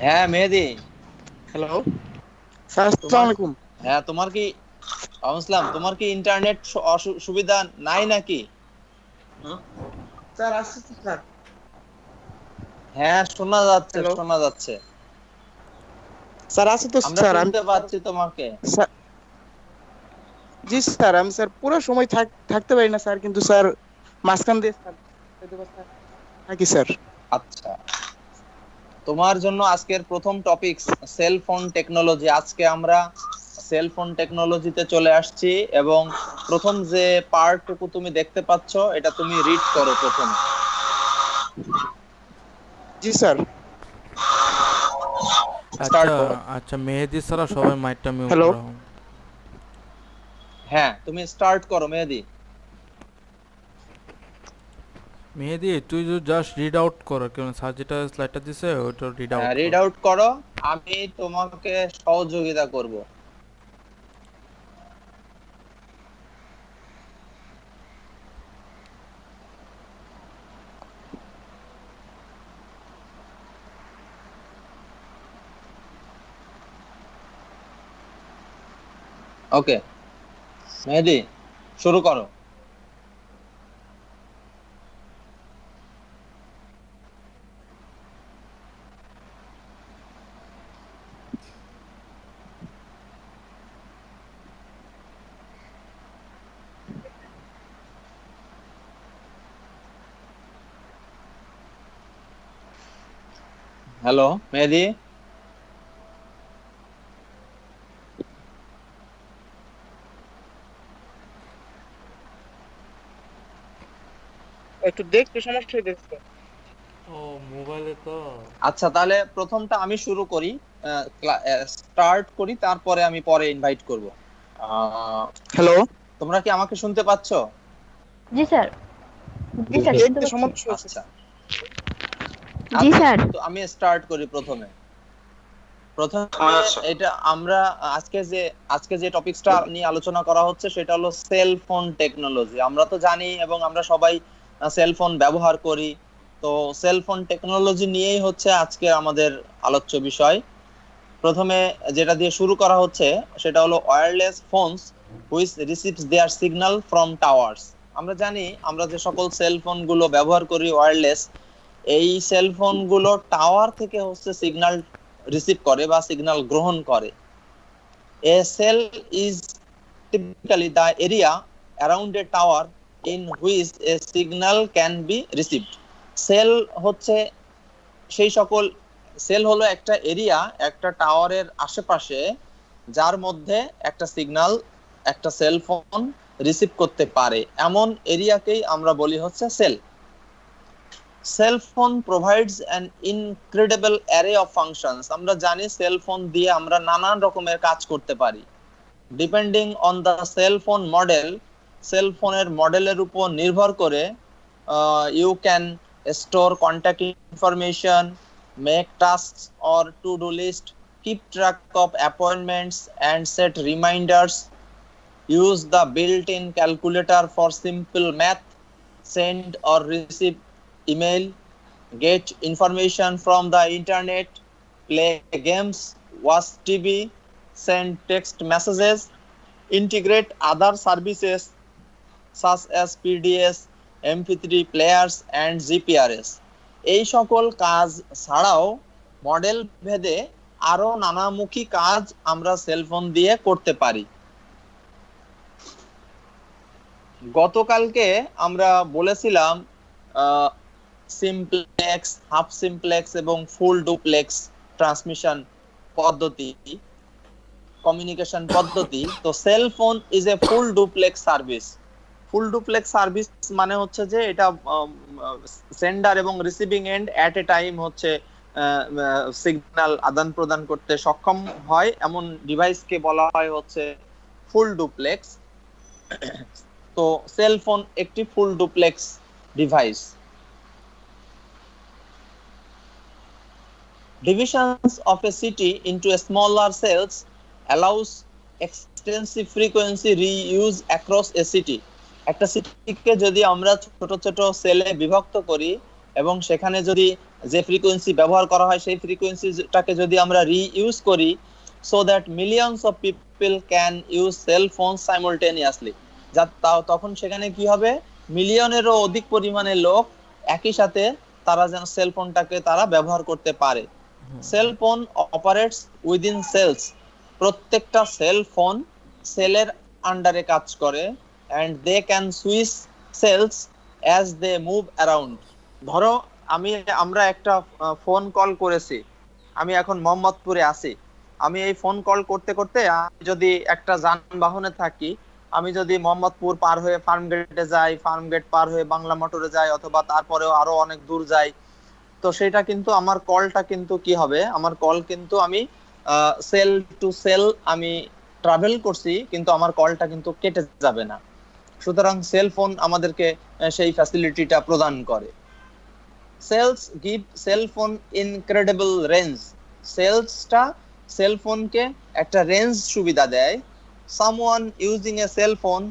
হ্যাঁ মেহেদি। Hello sir, আসসালামু তোমার আলাইকুম। হ্যাঁ তোমার কি আসলাম, তোমার কি ইন্টারনেট সুবিধা নাই নাকি? হ্যাঁ, স্যার আসছে তো স্যার। হ্যাঁ শোনা যাচ্ছে, হ্যালো শোনা যাচ্ছে। স্যার, আছে তো আমরা স্যার। আমি শুনতে পাচ্ছি তোমাকে। স্যার, জি স্যার, আমি স্যার পুরো সময় থাকতে পারি না স্যার, কিন্তু স্যার মাঝখান দিয়ে স্যার হয়তো বা স্যার থাকি স্যার। আচ্ছা, তোমার জন্য আজকের প্রথম টপিক সেল ফোন টেকনোলজি। আজকে আমরা সেল ফোন টেকনোলজিতে চলে আসছি এবং প্রথম যে পার্টটুকু তুমি দেখতে পাচ্ছ এটা তুমি রিড করো প্রথমে। জি স্যার। স্টার্ট আচ্ছা। করো। আচ্ছা, মেহেদি ছাড়া সবাই মাইকটা মিউট হ্যালো রাখো। হ্যাঁ তুমি স্টার্ট করো মেহেদি। মেহেদি, তুই জাস্ট রিড আউট কর, কারণ স্যার যেটা স্লাইডটা দিছে ওটা রিড হ্যাঁ আউট রিড কর। আউট করো, আমি তোমাকে সহযোগিতা করব। ওকে মেহেদি, শুরু করো। হ্যালো মেহেদি। একটু দেখতে সমস্যা হইতেছে। ও, মোবাইলে তো। আচ্ছা তাহলে প্রথমটা আমি শুরু করি, স্টার্ট করি, তারপরে আমি পরে ইনভাইট করব। আহ, হ্যালো, তোমরা কি আমাকে শুনতে পাচ্ছ? জি স্যার। জি স্যার, শুনতে দেখতে পাচ্ছি। সমস্যা হচ্ছে। আচ্ছা। জি আচ্ছা স্যার। তো আমি স্টার্ট করি প্রথমে। প্রথমে আচ্ছা এটা আমরা আজকে যে টপিকসটা নিয়ে আলোচনা করা হচ্ছে সেটা হলো সেল ফোন টেকনোলজি। আমরা তো জানি এবং আমরা সবাই সেল ফোন ব্যবহার করি। তো সেল ফোন টেকনোলজি নিয়েই হচ্ছে আজকে আমাদের আলোচ্য বিষয়। প্রথমে যেটা দিয়ে শুরু করা হচ্ছে সেটা হলো wireless phones which receives their signal from towers. আমরা জানি আমরা যে সকল সেল ফোন গুলো ব্যবহার করি ওয়্যারলেস, এই সেল ফোন গুলো টাওয়ার থেকে হচ্ছে সিগন্যাল রিসিভ করে বা সিগন্যাল গ্রহণ করে। A cell is typically the area around a tower in which a signal can be received. Cell হচ্ছে সেই সকল, সেল হলো একটা এরিয়া একটা টাওয়ারের আশেপাশে যার মধ্যে একটা সিগন্যাল একটা সেল ফোন রিসিভ করতে পারে, এমন এরিয়াকেই আমরা বলি হচ্ছে cell. Cell phone provides an incredible array of functions. আমরা জানি সেল ফোন দিয়ে আমরা নানান রকমের কাজ করতে পারি। Depending on the cell phone model, cell ফোনের মডেলের উপর নির্ভর করে you can store contact information, make tasks or to do list, keep track of appointments and set reminders, use the built-in calculator for simple math, send or receive email, get information from the internet, play games, watch TV, send text messages, integrate other services such as PDS, MP3 players and GPRS। এই সকল কাজ ছাড়াও model ভেদে আরো নানামুখী কাজ আমরা cellphone দিয়ে করতে পারি। গতকালকে আমরা বলেছিলাম সিমপ্লেক্স, হাফ সিমপ্লেক্স এবং ফুল ডুপ্লেক্স ট্রান্সমিশন পদ্ধতি, কমিউনিকেশন পদ্ধতি। তো cell phone is a full duplex service. Full duplex service মানে হচ্ছে যে এটা সেন্ডার এবং receiving end at a time হচ্ছে সিগন্যাল আদান প্রদান করতে সক্ষম হয় এমন ডিভাইসকে বলা হয় হচ্ছে ফুল ডুপ্লেক্স। তো সেল ফোন একটি full duplex device. Divisions of a city into smaller cells allows extensive frequency reuse across a city। একটা সিটিকে যদি আমরা ছোট ছোট সেলে বিভক্ত করি এবং সেখানে যদি যে ফ্রিকোয়েন্সি ব্যবহার করা হয় সেই ফ্রিকোয়েন্সিটাকে যদি আমরা রিইউজ করি, so that millions of people can use cell phone সাইমultaneously, যা তখন সেখানে কি হবে, মিলিয়নেরও অধিক পরিমাণে লোক একই সাথে তারা যেন সেল ফোনটাকে তারা ব্যবহার করতে পারে। Cell phone operates within cells, প্রত্যেকটা সেল ফোন সেলের আন্ডারে কাজ করে, and they can switch cells as they move around. ধরো আমরা একটা ফোন কল করেছি, আমি এখন মোহাম্মদপুরে আছি, আমি এই ফোন কল করতে করতে আমি যদি একটা যানবাহনে থাকি, আমি যদি মোহাম্মদপুর পার হয়ে ফার্মগেটে যাই, ফার্মগেট পার হয়ে বাংলা মোটরে যাই, অথবা তারপরেও আরো অনেক দূর যাই, তো সেটা কিন্তু আমার কলটা কিন্তু কি হবে, আমার কল কিন্তু আমি সেল টু সেল আমি ট্রাভেল করছি, কিন্তু আমার কলটা কিন্তু কেটে যাবে না। সুতরাং সেল ফোন আমাদেরকে সেই ফ্যাসিলিটিটা প্রদান করে। Cells give cell phone incredible range, সেলসটা সেল ফোনকে একটা রেঞ্জ সুবিধা দেয়। Someone using a cell phone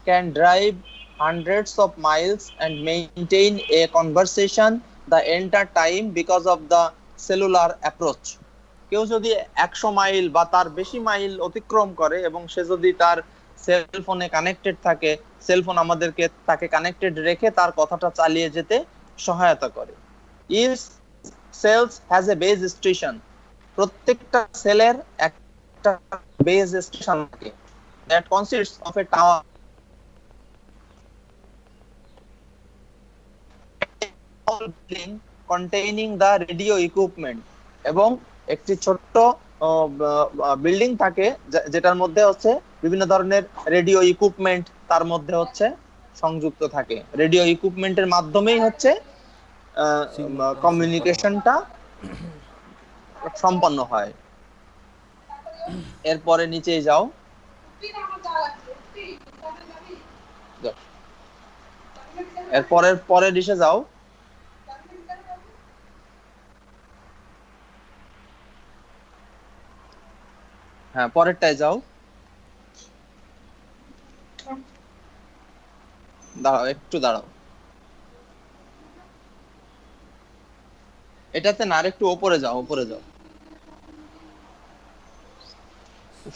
can drive hundreds of miles and maintain a conversation the entire time because of the cellular approach. কেউ যদি 100 মাইল বা তার বেশি মাইল অতিক্রম করে এবং সে যদি তার সেল ফোনে কানেক্টেড থাকে, সেল ফোন আমাদেরকে তাকে কানেক্টেড রেখে তার কথাটা চালিয়ে যেতে সহায়তা করে। Each cells has a base station, প্রত্যেকটা সেলের একটা বেজ স্টেশন থাকে, that consists of a tower containing the radio equipment, এবং একটি ছোট্ট বিল্ডিং থাকে যেটার মধ্যে হচ্ছে বিভিন্ন ধরনের রেডিও ইকুইপমেন্ট তার মধ্যে হচ্ছে সংযুক্ত থাকে। রেডিও ইকুইপমেন্টের মাধ্যমেই হচ্ছে কমিউনিকেশনটা সম্পন্ন হয়। এরপরে নিচে যাও, এরপরের পরের ডিশে যাও। হ্যাঁ, পরেরটায় যাও। দাঁড়াও, একটু দাঁড়াও, এটাতে না, আরেকটু উপরে যাও, উপরে যাও,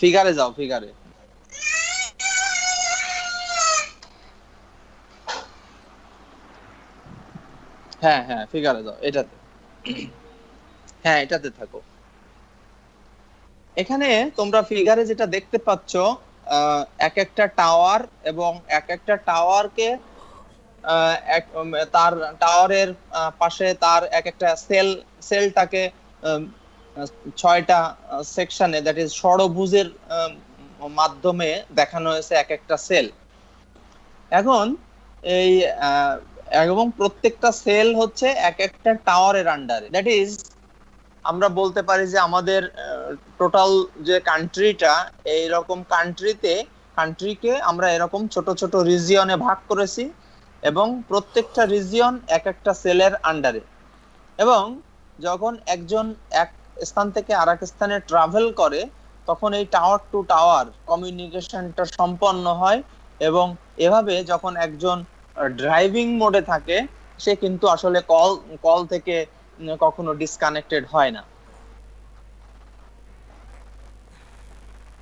ফিগারে যাও, ফিগারে। হ্যাঁ হ্যাঁ, ফিগারে যাও, এটাতে, হ্যাঁ এটাতে থাকো। এখানে তোমরা ফিগারে যেটা দেখতে পাচ্ছ, এক একটা টাওয়ার, এবং এক একটা টাওয়ারকে তার টাওয়ারের পাশে তার এক একটা সেলটাকে 6টা সেকশনে, দ্যাট ইজ ষড়ভুজের মাধ্যমে দেখানো হয়েছে এক একটা সেল। এখন এই এবং প্রত্যেকটা সেল হচ্ছে এক একটা টাওয়ারের আন্ডারে, দ্যাট ইজ আমরা বলতে পারি যে আমাদের টোটাল যে কান্ট্রিটা, এইরকম কান্ট্রিকে আমরা এরকম ছোট ছোট রিজিয়নে ভাগ করেছি, এবং প্রত্যেকটা রিজিয়ন এক একটা সেলের আন্ডারে। এবং যখন একজন এক স্থান থেকে আরেক স্থানে ট্রাভেল করে, তখন এই টাওয়ার টু টাওয়ার কমিউনিকেশনটা সম্পন্ন হয়, এবং এভাবে যখন একজন ড্রাইভিং মোডে থাকে, সে কিন্তু আসলে কল থেকে কখনো ডিসকানেক্টেড হয় না।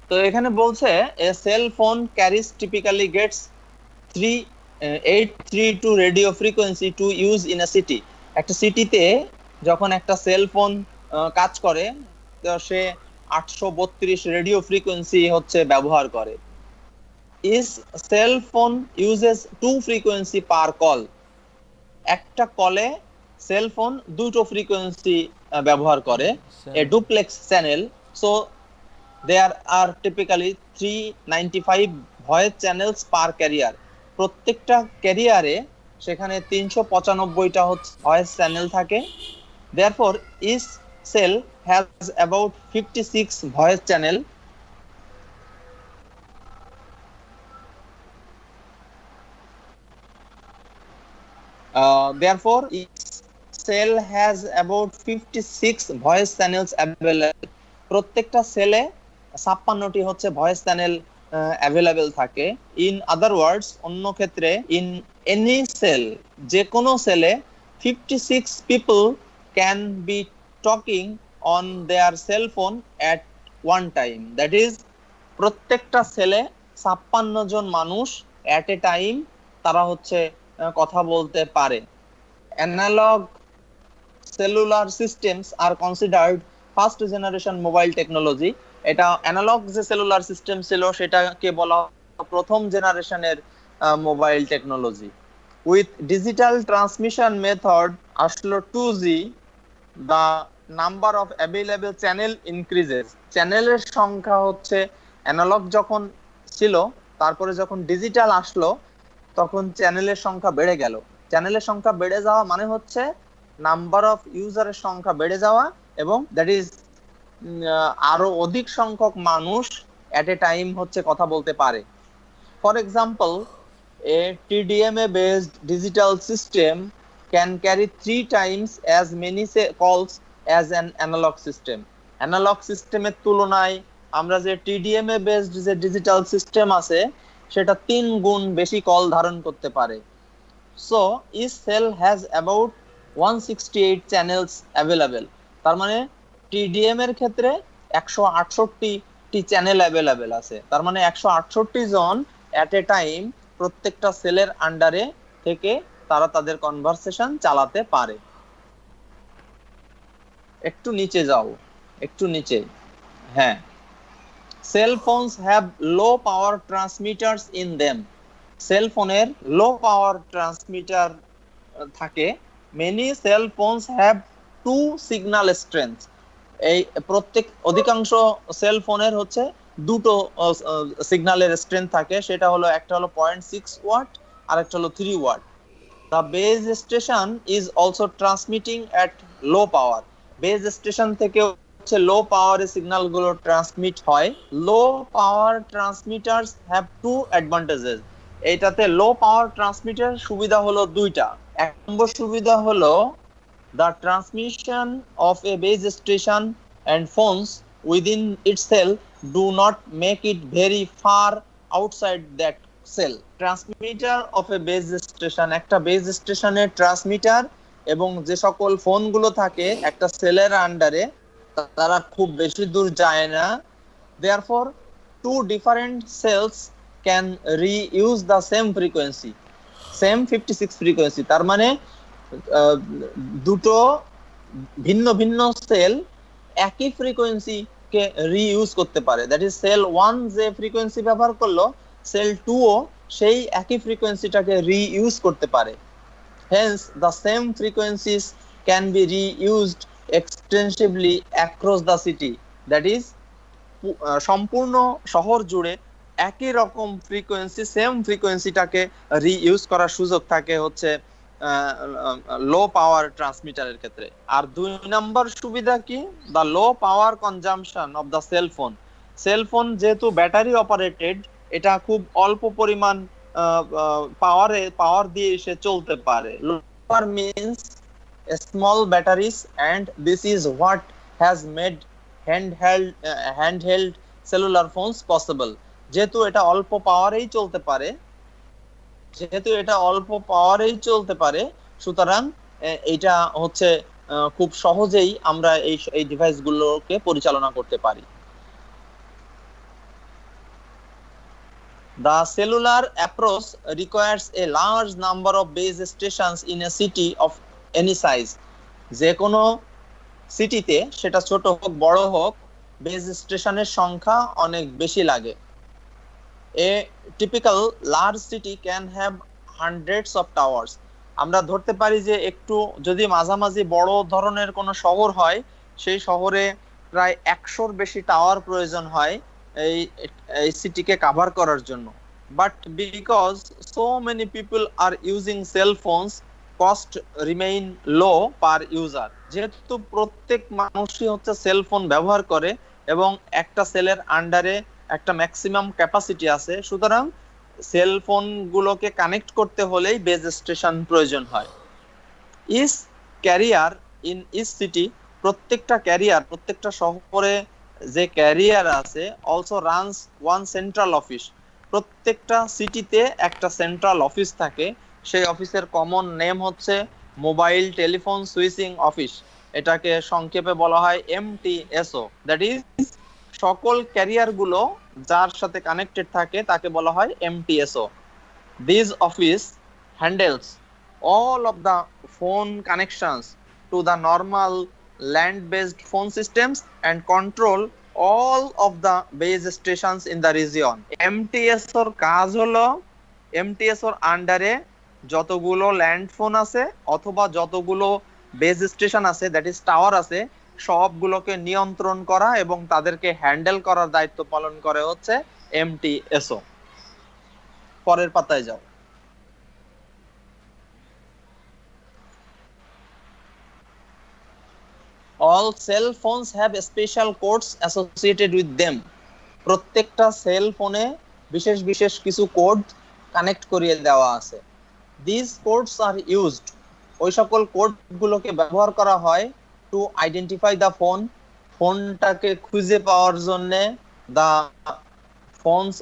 তো এখানে বলছে a cell phone carriers typically gets 832 radio frequency to use in a city. একটা সিটিতে যখন একটা সেল ফোন কাজ করে, তো সে 832 রেডিও ফ্রিকোয়েন্সি হচ্ছে ব্যবহার করে। Each cell phone uses 2 frequency per call, একটা কলে সেল ফোন দুটো ফ্রিকোয়েন্সি ব্যবহার করে। A duplex channel, so there are typically 395 voice channels per carrier, প্রত্যেকটা ক্যারিয়ারে সেখানে 395টা হচ্ছে ভয়েস চ্যানেল থাকে। therefore each cell has about 56 voice channel. therefore each cell has about 56 voice channels available, প্রত্যেকটা সেলে 56টি হচ্ছে ভয়েস চ্যানেল অ্যাভেলেবেল থাকে। ইন আদার ওয়ার্ডস, অন্য ক্ষেত্রে, ইন এনি সেল, যে কোনো সেলে 56 people can be talking on their cell phone at one time. That is, প্রত্যেকটা সেলে 56 জন মানুষ at a time তারা হচ্ছে কথা বলতে পারে। Analog cellular systems are considered first generation mobile technology. এটা অ্যানালগ যে সেলুলার সিস্টেম ছিল সেটাকে বলা হয় প্রথম জেনারেশনের mobile technology. With digital transmission method আসলো 2G, the number of available channel increases. চ্যানেলের সংখ্যা হচ্ছে অ্যানালগ যখন ছিল, তারপরে যখন ডিজিটাল আসলো তখন চ্যানেলের সংখ্যা বেড়ে গেল। চ্যানেলের সংখ্যা বেড়ে যাওয়া মানে হচ্ছে নাম্বার অফ ইউজারের সংখ্যা বেড়ে যাওয়া, এবং দ্যাট ইজ আরো অধিক সংখ্যক মানুষ এট এ টাইম হচ্ছে কথা বলতে পারে। For example, a TDMA based digital system can carry 3 times as many calls as an analog system. Analog সিস্টেমের তুলনায় আমরা যে TDMA based যে ডিজিটাল সিস্টেম আছে সেটা 3 গুণ বেশি কল ধারণ করতে পারে। So each cell has about 168 channels available. তার মানে TDM এর ক্ষেত্রে 168 টি চ্যানেল अवेलेबल আছে। তার মানে 168 জন এট এ টাইম প্রত্যেকটা সেলের আন্ডারে থেকে তারা তাদের কনভারসেশন চালাতে পারে। একটু নিচে যাও, একটু নিচে। হ্যাঁ, cell phones have low power transmitters in them. Cell ফোনের লো পাওয়ার ট্রান্সমিটার থাকে। Many cell phones have 2 signal strength. এই অধিকাংশ সেল ফোনের হচ্ছে দুটো সিগন্যালের স্ট্রেংথ থাকে, সেটা হলো একটা হলো 0.6 ওয়াট আর একটা হলো 3 watt. The base station is also transmitting at low power. Base station থেকে হচ্ছে লো পাওয়ারে সিগন্যাল গুলো ট্রান্সমিট হয়। Low power transmitters have 2 advantages. এইটাতে লো পাওয়ার ট্রান্সমিটার সুবিধা হলো দুইটা। এক নম্বর সুবিধা হলো the transmission of a base station and phones within itself do not make it very far outside that cell. Transmitter of a base station, একটা base স্টেশনের transmitter এবং যে সকল ফোনগুলো থাকে একটা সেলের আন্ডারে তারা খুব বেশি দূর যায় না। Therefore, two different cells can reuse the same frequency, same 56 frequency. তার মানে দুটো ভিন্ন ভিন্ন সেল একই ফ্রিকোয়েন্সি কে রিইউজ করতে পারে। দ্যাট ইজ সেল 1 যে ফ্রিকোয়েন্সি ব্যবহার করলো, সেল 2 ও সেই একই ফ্রিকোয়েন্সিটাকে রিইউজ করতে পারে। Hence, the same frequencies can be reused extensively across the city. That is, সম্পূর্ণ শহর জুড়ে একই রকম ফ্রিকোয়েন্সি, সেম ফ্রিকোয়েন্সিটাকে রিইউজ করার সুযোগ থাকে হচ্ছে লো পাওয়ার ট্রান্সমিটারের ক্ষেত্রে। আর 2 নম্বর সুবিধা কি? The low power consumption of the cell phone. Cell phone যেহেতু ব্যাটারি অপারেটেড, এটা খুব অল্প পরিমাণ পাওয়ার দিয়ে সে চলতে পারে। Low power means small batteries, and this is what has made handheld cellular phones possible. যেহেতু এটা অল্প পাওয়ারেই চলতে পারে, সুতরাং এটা হচ্ছে খুব সহজেই আমরা এই ডিভাইসগুলোকে পরিচালনা করতে পারি। The cellular approach requires a large number of base stations in a city of any size. যে কোনো সিটিতে, সেটা ছোট হোক বড় হোক, বেস স্টেশনের সংখ্যা অনেক বেশি লাগে। A typical large city can have hundreds of towers. আমরা ধরতে পারি যে একটু যদি মাঝামাঝি বড় ধরনের কোনো শহর হয়, সেই শহরে প্রায় 100-র বেশি টাওয়ার প্রয়োজন হয় এই সিটিকে কভার করার জন্য। But because so many people are using cell phones, cost remain low per user. যেহেতু প্রত্যেক মানুষই হচ্ছে সেল ফোন ব্যবহার করে এবং একটা সেলের আন্ডারে একটা ম্যাক্সিমাম ক্যাপাসিটি আছে, সুতরাং সেল ফোন গুলোকে কানেক্ট করতে হলেই বেজ স্টেশন প্রয়োজন হয়। Each carrier in each city, প্রত্যেকটা শহরে যে ক্যারিয়ার আছে, also runs one central office. প্রত্যেকটা সিটিতে একটা সেন্ট্রাল অফিস থাকে, সেই অফিসের কমন নেম হচ্ছে মোবাইল টেলিফোন সুইচিং অফিস। এটাকে সংক্ষেপে বলা হয় এমটিএসও, দ্যাট ইজ সকল ক্যারিয়ার গুলো যার সাথে কানেক্টেড থাকে তাকে বলা হয় MTSO. This office handles all of the phone connections to the normal land-based phone systems and control all of the base stations in the region. MTS ওর কাজ হলো MTS ওর আন্ডারে যতগুলো ল্যান্ড ফোন আছে অথবা যতগুলো বেস স্টেশন আছে, that is tower আছে, সবগুলোকে নিয়ন্ত্রণ করা এবং তাদেরকে হ্যান্ডেল করার দায়িত্ব পালন করে হচ্ছে MTSO। পরের পাতায় যাও। All cell phones have special codes associated with them. প্রত্যেকটা সেল ফোনে বিশেষ বিশেষ কিছু কোড কানেক্ট করিয়ে দেওয়া আছে। These codes are used, ওই সকল কোড গুলোকে ব্যবহার করা হয় টু আইডেন্টিফাই দা ফোন, ফোনটাকে খুঁজে পাওয়ার জন্য, দা ফোনস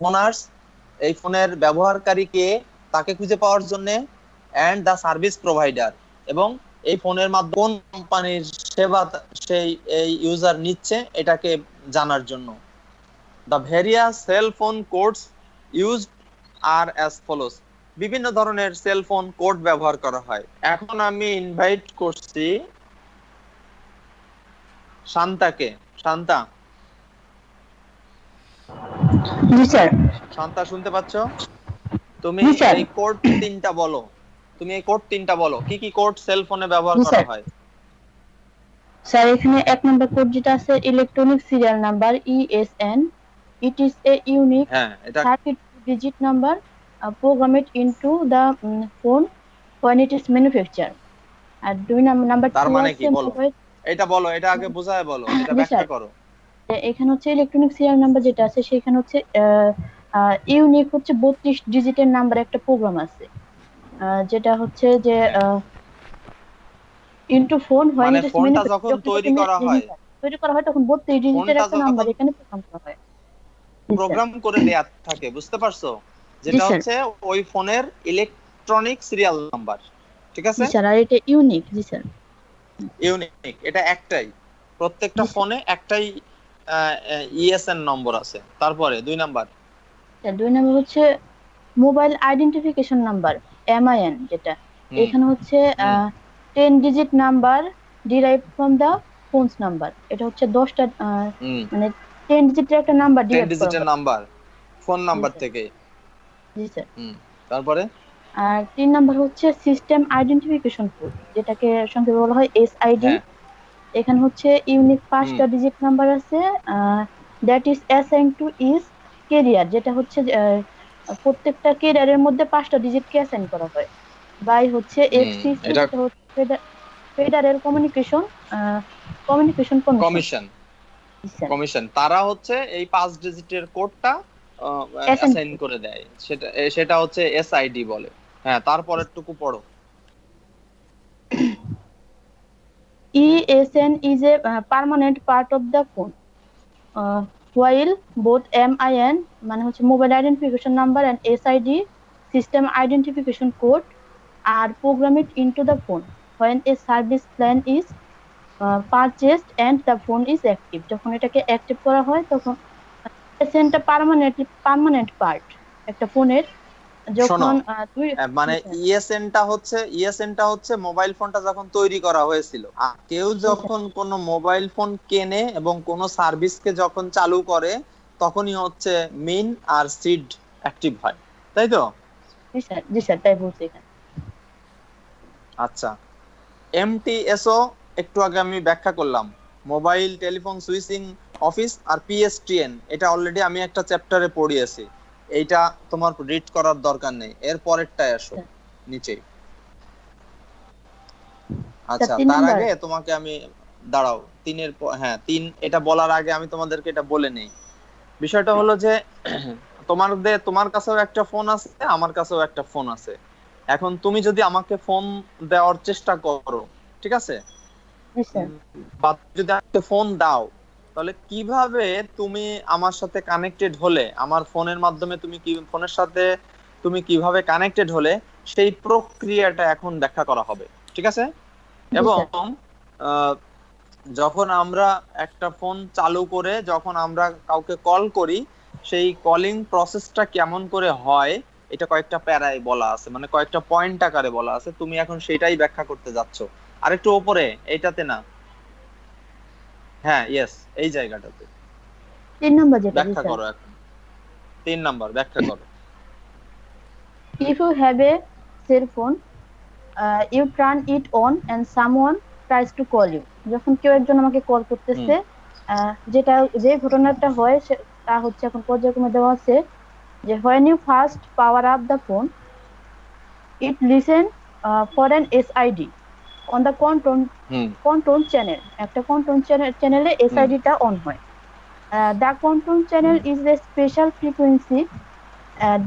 ওনার্স, এই ফোনের ব্যবহারকারী কে তাকে খুঁজে পাওয়ার জন্য, এন্ড দা সার্ভিস প্রোভাইডার, এবং এই ফোনের মাধ্যমে কোন কোম্পানির সেবা সেই এই ইউজার নিচ্ছে এটাকে জানার জন্য। The various cell phone codes used are as follows, বিভিন্ন ধরনের সেল ফোন কোড ব্যবহার করা হয়। এখন আমি ইনভাইট করছি শান্তাকে। শান্তা, জি স্যার। শান্তা শুনতে পাচ্ছ? তুমি জি স্যার। এই কোড তিনটা বলো। তুমি এই কোড তিনটা বলো, কি কি কোড সেল ফোনে ব্যবহার জি করা স্যার। হয়? স্যার এখানে 1 নম্বর কোড যেটা আছে electronic serial number ESN, it is a unique হ্যাঁ, এটা 32 digit number programmed into the phone when it is manufactured. আর 2 নাম্বার তার 2 মানে আছে কি বলো? মোবাইল। এটা বলো, এটা আগে বুঝায় বলো, এটা জি ব্যাখ্যা স্যার। করো। এখানে হচ্ছে ইলেকট্রনিক সিরিয়াল নাম্বার যেটা আছে সেখানে হচ্ছে ইউনিক হচ্ছে 32 ডিজিটের নাম্বার একটা প্রোগ্রাম আছে, যেটা হচ্ছে যে ইনটু ফোন হোয়েন মানে ইট ইজ ফোনটা যখন তৈরি করা হয়, তৈরি করা হয় তখন 32 ডিজিটের ফোনটা একটা নাম্বার যখন এখানে প্রোগ্রাম করা হয়। জি স্যার। প্রোগ্রাম করে দেয়া থাকে, বুঝতে পারছো? জি যেটা স্যার। হচ্ছে ওই ফোনের ইলেকট্রনিক সিরিয়াল নাম্বার, ঠিক জি আছে? স্যার, আর এটা ইউনিক। জি স্যার। ইউনিক, এটা একটাই, প্রত্যেকটা জি স্যার। ফোনে একটাই ইএসএন নম্বর আছে। তারপরে 2 নাম্বার। স্যার 2 নম্বর হচ্ছে মোবাইল আইডেন্টিফিকেশন নাম্বার MIN, যেটা হুম এখানে হচ্ছে হুম 10 digit number derive from the phone's number. এটা হচ্ছে 10টা হুম মানে 10 ডিজিটের একটা নাম্বার 10 ডিরাইভ করা ডিজিটের হয়। Number phone G number sir. থেকে। জি স্যার। হুম তারপরে আর 3 নাম্বার হচ্ছে সিস্টেম আইডেন্টিফিকেশন কোড, যেটাকে সংক্ষেপে বলা হয় SID। হ্যাঁ এখানে হচ্ছে ইউনিক হুম 5টা ডিজিট নাম্বার আছে, that is assign to is career, যেটা হচ্ছে প্রত্যেকটা ক্যারিয়ারের মধ্যে 5টা ডিজিটকে অ্যাসাইন করা হয় বাই হচ্ছে FCC, এটা যেটা হচ্ছে federal communication communication commission. Commission. Commission তারা হচ্ছে এই 5 ডিজিটের কোডটা অ্যাসাইন অ্যাসাইন করে দেয়, সেটা সেটা হচ্ছে এসআইডি বলে। হ্যাঁ, তারপরেরটুকু পড়ো। ESN is a permanent part of the phone, while both MIN মানে হচ্ছে mobile identification number and SID system identification code are programmed into the phone when a service plan is purchased and the phone is active. যখন এটাকে active করা হয় তখন এসএনটা permanent part একটা ফোনের, শোনো, যখন তুই। মানে ইএসএনটা হচ্ছে মোবাইল ফোনটা যখন তৈরি করা হয়েছিল, আর কেউ যখন কোনো মোবাইল ফোন কেনে এবং কোনো সার্ভিসকে যখন চালু করে তখনই হচ্ছে মিন আর সিড অ্যাক্টিভ হয়, তাই তো? জি স্যার। জি স্যার, তাই বলছি এখানে। আচ্ছা, এমটিএসও একটু আগে আমি ব্যাখ্যা করলাম, মোবাইল টেলিফোন সুইচিং অফিস। আর পিএসটিএন এটা অলরেডি আমি একটা চ্যাপ্টারে পড়িয়েছি, এইটা তোমার রিড করার দরকার নেই, এর পরেরটায় আসো নিচে। আচ্ছা, তার আগে তোমাকে আমি দাঁড়াও, হ্যাঁ 3 এটা বলার আগে আমি তোমাদেরকে এটা বলে নেই। বিষয়টা হলো যে তোমার কাছেও একটা ফোন আছে, আমার কাছেও একটা ফোন আছে। এখন তুমি যদি আমাকে ফোন দেওয়ার চেষ্টা করো, ঠিক আছে, জি স্যার। বা যদি আমাকে ফোন দাও, তাহলে কিভাবে তুমি আমার সাথে কানেক্টেড হলে, আমার ফোনের মাধ্যমে ফোনের সাথে তুমি কিভাবে কানেক্টেড হলে সেই প্রক্রিয়াটা এখন ব্যাখ্যা করা হবে, ঠিক আছে? জি এবং স্যার। আহ, যখন আমরা একটা ফোন চালু করে যখন আমরা কাউকে কল করি, সেই কলিং প্রসেসটা কেমন করে হয় এটা কয়েকটা প্যারায় বলা আছে, মানে কয়েকটা পয়েন্ট আকারে বলা আছে। তুমি এখন সেটাই ব্যাখ্যা করতে যাচ্ছ, আরেকটু ওপরে, এইটাতে না। হ্যাঁ, ইয়েস, এই জায়গাটাতে 3 নম্বর যেটা, জি ব্যাখ্যা স্যার। করো এখন। 3 নাম্বার ব্যাখ্যা করো। If you have a cell phone, you turn it on and someone tries to call you. যখন কেউ একজন আমাকে কল হুম করতেছে, যেটা যে ঘটনাটা হয় তা হচ্ছে এখন পর্যায়ক্রমে দেওয়া আছে যে when you first power up the phone, it listen for an SID on the hmm control channel. একটা control চ্যানেলে হুম SID টা অন হয়। The control channel hmm is a special frequency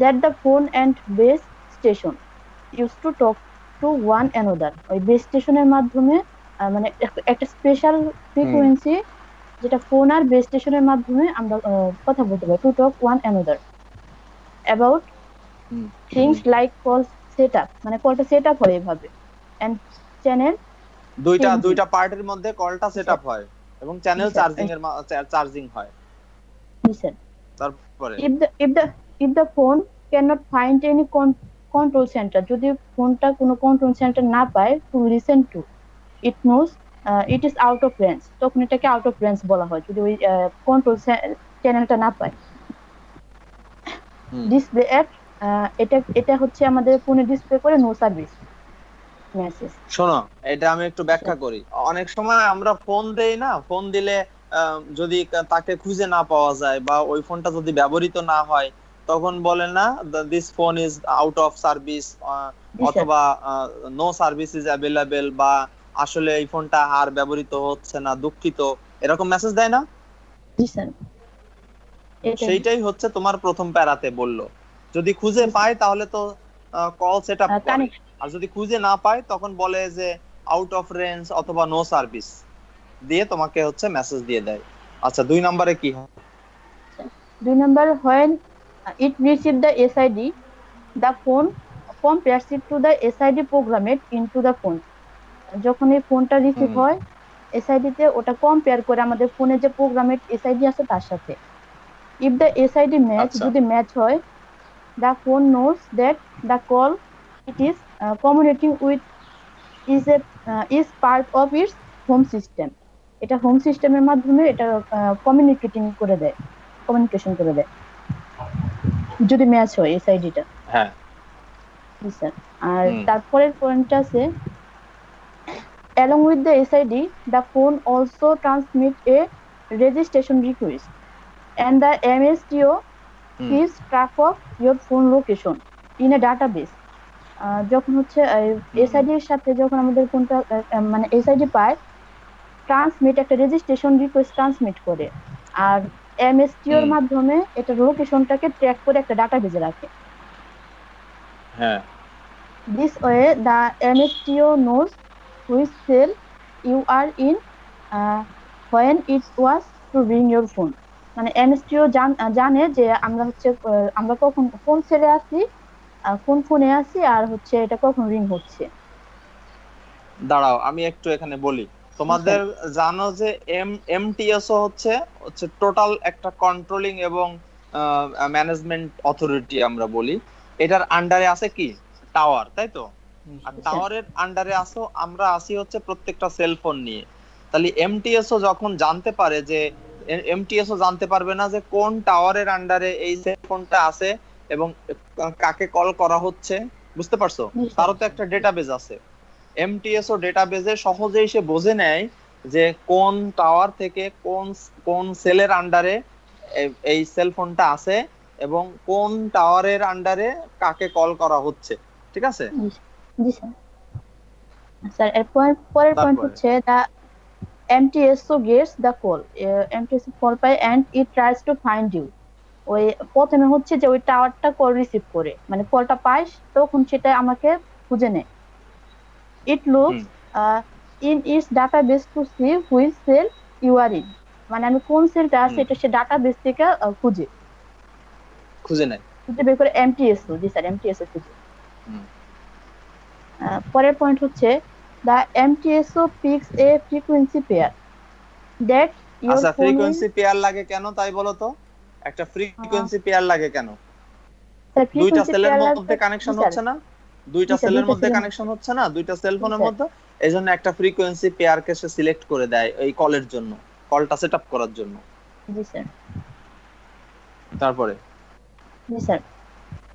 that the phone and base station used to talk to one another. ওই base স্টেশনের মাধ্যমে মানে একটা special হুম frequency যেটা ফোন আর বেস স্টেশনের মাধ্যমে আমরা কথা বলতে পারি, to talk one another about hmm hmm. Things like call set up, মানে কলটা সেট আপ হয় এভাবে, এন্ড চ্যানেল দুইটা চেঞ্জিং। দুইটা পার্টের মধ্যে কলটা জি সেট স্যার, আপ হয় এবং জি চ্যানেল স্যার, চার্জিং হয়। জি স্যার। তারপরে If the phone cannot find any control center, যদি ফোনটা কোনো কন্ট্রোল সেন্টার না পায় to listen to, it knows it is out of range, তখন এটাকে আউট অফ রেঞ্জ বলা হয় যদি ওই কন্ট্রোল চ্যানেলটা না পায়। হুম ডিসপ্লে অ্যাট, এটা এটা হচ্ছে আমাদের ফোনে ডিসপ্লে করে নো সার্ভিস মেসেজ। শোনো, এটা আমি একটু ব্যাখ্যা করি। অনেক সময় আমরা ফোন দেই না, ফোন দিলে যদি তাকে খুঁজে না পাওয়া যায় বা ওই ফোনটা যদি ব্যবহৃত না হয়, তখন বলে না this phone is out of service, G sir, অথবা নো সার্ভিস ইজ অ্যাভেলেবেল, বা আসলে এই ফোনটা আর ব্যবহৃত হচ্ছে না, দুঃখিত, এরকম মেসেজ দেয় না। জি স্যার, এটাই। সেইটাই হচ্ছে তোমার প্রথম প্যারাতে বললো। যদি খুঁজে জি স্যার, পায় তাহলে তো কল সেট আপ করে, কানেক্ট। আর যদি খুঁজে না পায় তখন বলে যে আউট অফ রেঞ্জ অথবা নো সার্ভিস, দিয়ে তোমাকে হচ্ছে মেসেজ দিয়ে দেয়। আচ্ছা, 2 নম্বরে কি হয়? 2 নম্বর, when it receive the SID, the phone compares it to the SID programmed into the phone. যখন এই ফোনটা রিসিভ হুম। হয় এসআইডি তে, ওটা কম্পেয়ার করে আমাদের ফোনে যে প্রোগ্রামের এসআইডি আছে তার সাথে। ইফ দ্য এসআইডি ম্যাচ, আচ্ছা। যদি ম্যাচ হয়, the phone knows that the call it is communicating with is a is part of its home system. এটা হোম সিস্টেমের মাধ্যমে এটা কমিউনিকেশন করে দেয় যদি ম্যাচ হয় এসআইডিটা। হ্যাঁ। জি স্যার। আর হুম তারপরের পয়েন্টটা আছে along with the SID, the phone also transmit a registration request, and the MSTO hmm keeps track of your phone location in a database. যখন হচ্ছে হুম এসআইডি এর সাথে যখন আমাদের ফোনটা মানে এসআইডি পায়, ট্রান্সমিট একটা রেজিস্ট্রেশন রিকোয়েস্ট ট্রান্সমিট করে, আর এমএসটিও এর হুম। মাধ্যমে এটা লোকেশনটাকে ট্র্যাক করে একটা ডাটাবেজে রাখে। হ্যাঁ। This way, the MSTO knows which cell you are in when it was to ring your phone. মানে MSTO জানে যে আমরা হচ্ছে আমরা কখন কোন সেলে আছি, কোন ফোনে আছি, আর হচ্ছে এটা কখন রিং হচ্ছে। দাঁড়াও, আমি একটু এখানে বলি। জি স্যার, তোমাদের জানো যে এমটিএসও হচ্ছে হচ্ছে টোটাল একটা কন্ট্রোলিং এবং ম্যানেজমেন্ট অথরিটি আমরা বলি। এটার আন্ডারে আছে কি? টাওয়ার, তাই তো? আর জি স্যার, টাওয়ারের আন্ডারে আমরা আসি হচ্ছে প্রত্যেকটা সেলফোন নিয়ে। তাহলে এমটিএসও যখন জানতে পারে যে, এমটিএসও জানতে পারবে না যে কোন টাওয়ারের আন্ডারে এই সেলফোনটা আছে এবং কাকে কল করা হচ্ছে। বুঝতে পারছো? জি স্যার, তারও তো একটা ডেটাবেজ আছে। এমটিএসও ডেটাবেজে সহজেই সে বুঝে নেয় যে কোন টাওয়ার থেকে কোন কোন সেলের আন্ডারে এই সেলফোনটা আছে এবং কোন টাওয়ারের আন্ডারে কাকে কল করা হচ্ছে। ঠিক আছে? জি জি স্যার। স্যার এর পরের পয়েন্ট তারপরে হচ্ছে দা MTSO gets the call. MTSO call পায় and it tries to find you. ওই প্রথমে হচ্ছে যে ওই টাওয়ারটা কল রিসিভ করে, মানে কলটা পায়, তখন সেটা আমাকে খুঁজে নেয়। It hmm looks in its database to see which cell you are in. মানে আমি কোন সেলটা আছে হুম এটা সে ডাটাবেস থেকে খুঁজে নেয়। খুঁজে বের করে MTSO, জি স্যার, MTSO খুঁজে। হুম পরের পয়েন্ট হচ্ছে the MTSO picks a frequency pair that your আচ্ছা, phone will ফ্রিকোয়েন্সি পেয়ার লাগে কেন তাই বলো তো? একটা uh, ফ্রিকোয়েন্সি পেয়ার লাগে কেন? sir দুইটা frequency সেলের pair মধ্যে লাগবে কানেকশন জি স্যার হচ্ছে না? দুইটা জি স্যার সেলের দুইটা মধ্যে সেলের কানেকশন মধ্যে হচ্ছে না দুইটা সেল জি ফোনের স্যার মধ্যে? এইজন্য একটা ফ্রিকোয়েন্সি পেয়ারকে সে সিলেক্ট করে দেয় এই কলের জন্য, কলটা সেট আপ করার জন্য। জি স্যার তারপরে জি sir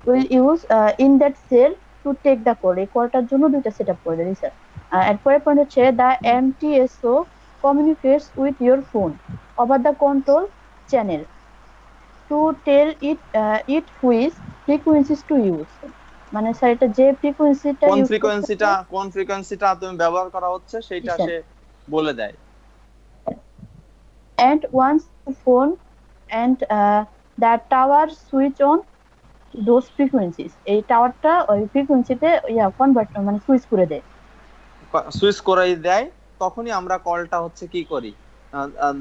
will use in that cell to take the call এই কলটার জন্য দুইটা সেটআপ করে দেয় স্যার এরপরে পয়েন্ট হচ্ছে the hmm, MTSO communicates with your phone over the control channel to tell it which frequencies to use মানে sir এটা যে ফ্রিকোয়েন্সিটা ইউজ করতেছে কোন ফ্রিকোয়েন্সিটা তুমি ব্যবহার করা হচ্ছে জি সেইটা স্যার সে বলে দেয়। and once the phone and the tower switch on those frequencies এই টাওয়ারটা ওই ফ্রিকোয়েন্সিতে কনভার্ট মানে সুইচ করে দেয় সুইচ করে দেয়, তখনই আমরা কলটা হচ্ছে কি করি,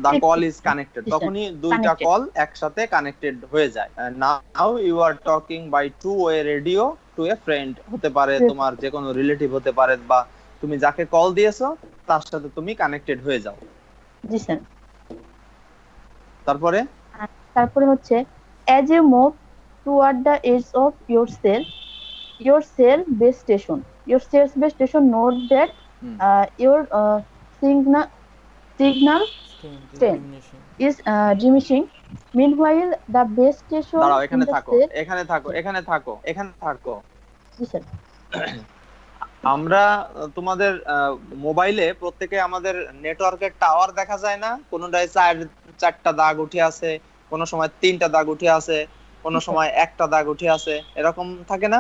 দা কল ইজ কানেক্টেড, তখনই দুইটা কানেক্টেড কল একসাথে কানেক্টেড হয়ে যায়। Now you are talking by two way radio to a friend, হতে পারে তোমার যে কোনো রিলেটিভ হতে পারে, বা তুমি যাকে কল দিয়েছো তার সাথে তুমি কানেক্টেড হয়ে যাও। জি স্যার তারপরে তারপরে হচ্ছে as you move toward the edge of your cell base station note that hmm, your signal strength diminishing is diminishing meanwhile the base station দাঁড়াও, in এখানে the থাকো, cell এখানে থাকো, এখানে থাকো, এখানে থাকো। জি স্যার আমরা তোমাদের মোবাইলে প্রত্যেকে আমাদের নেটওয়ার্কের টাওয়ার দেখা যায় না? কোনটায় চারটা দাগ উঠে আছে, কোন সময় তিনটা দাগ উঠে আছে, কোন জি স্যার সময় একটা দাগ উঠে আছে, এরকম থাকে না?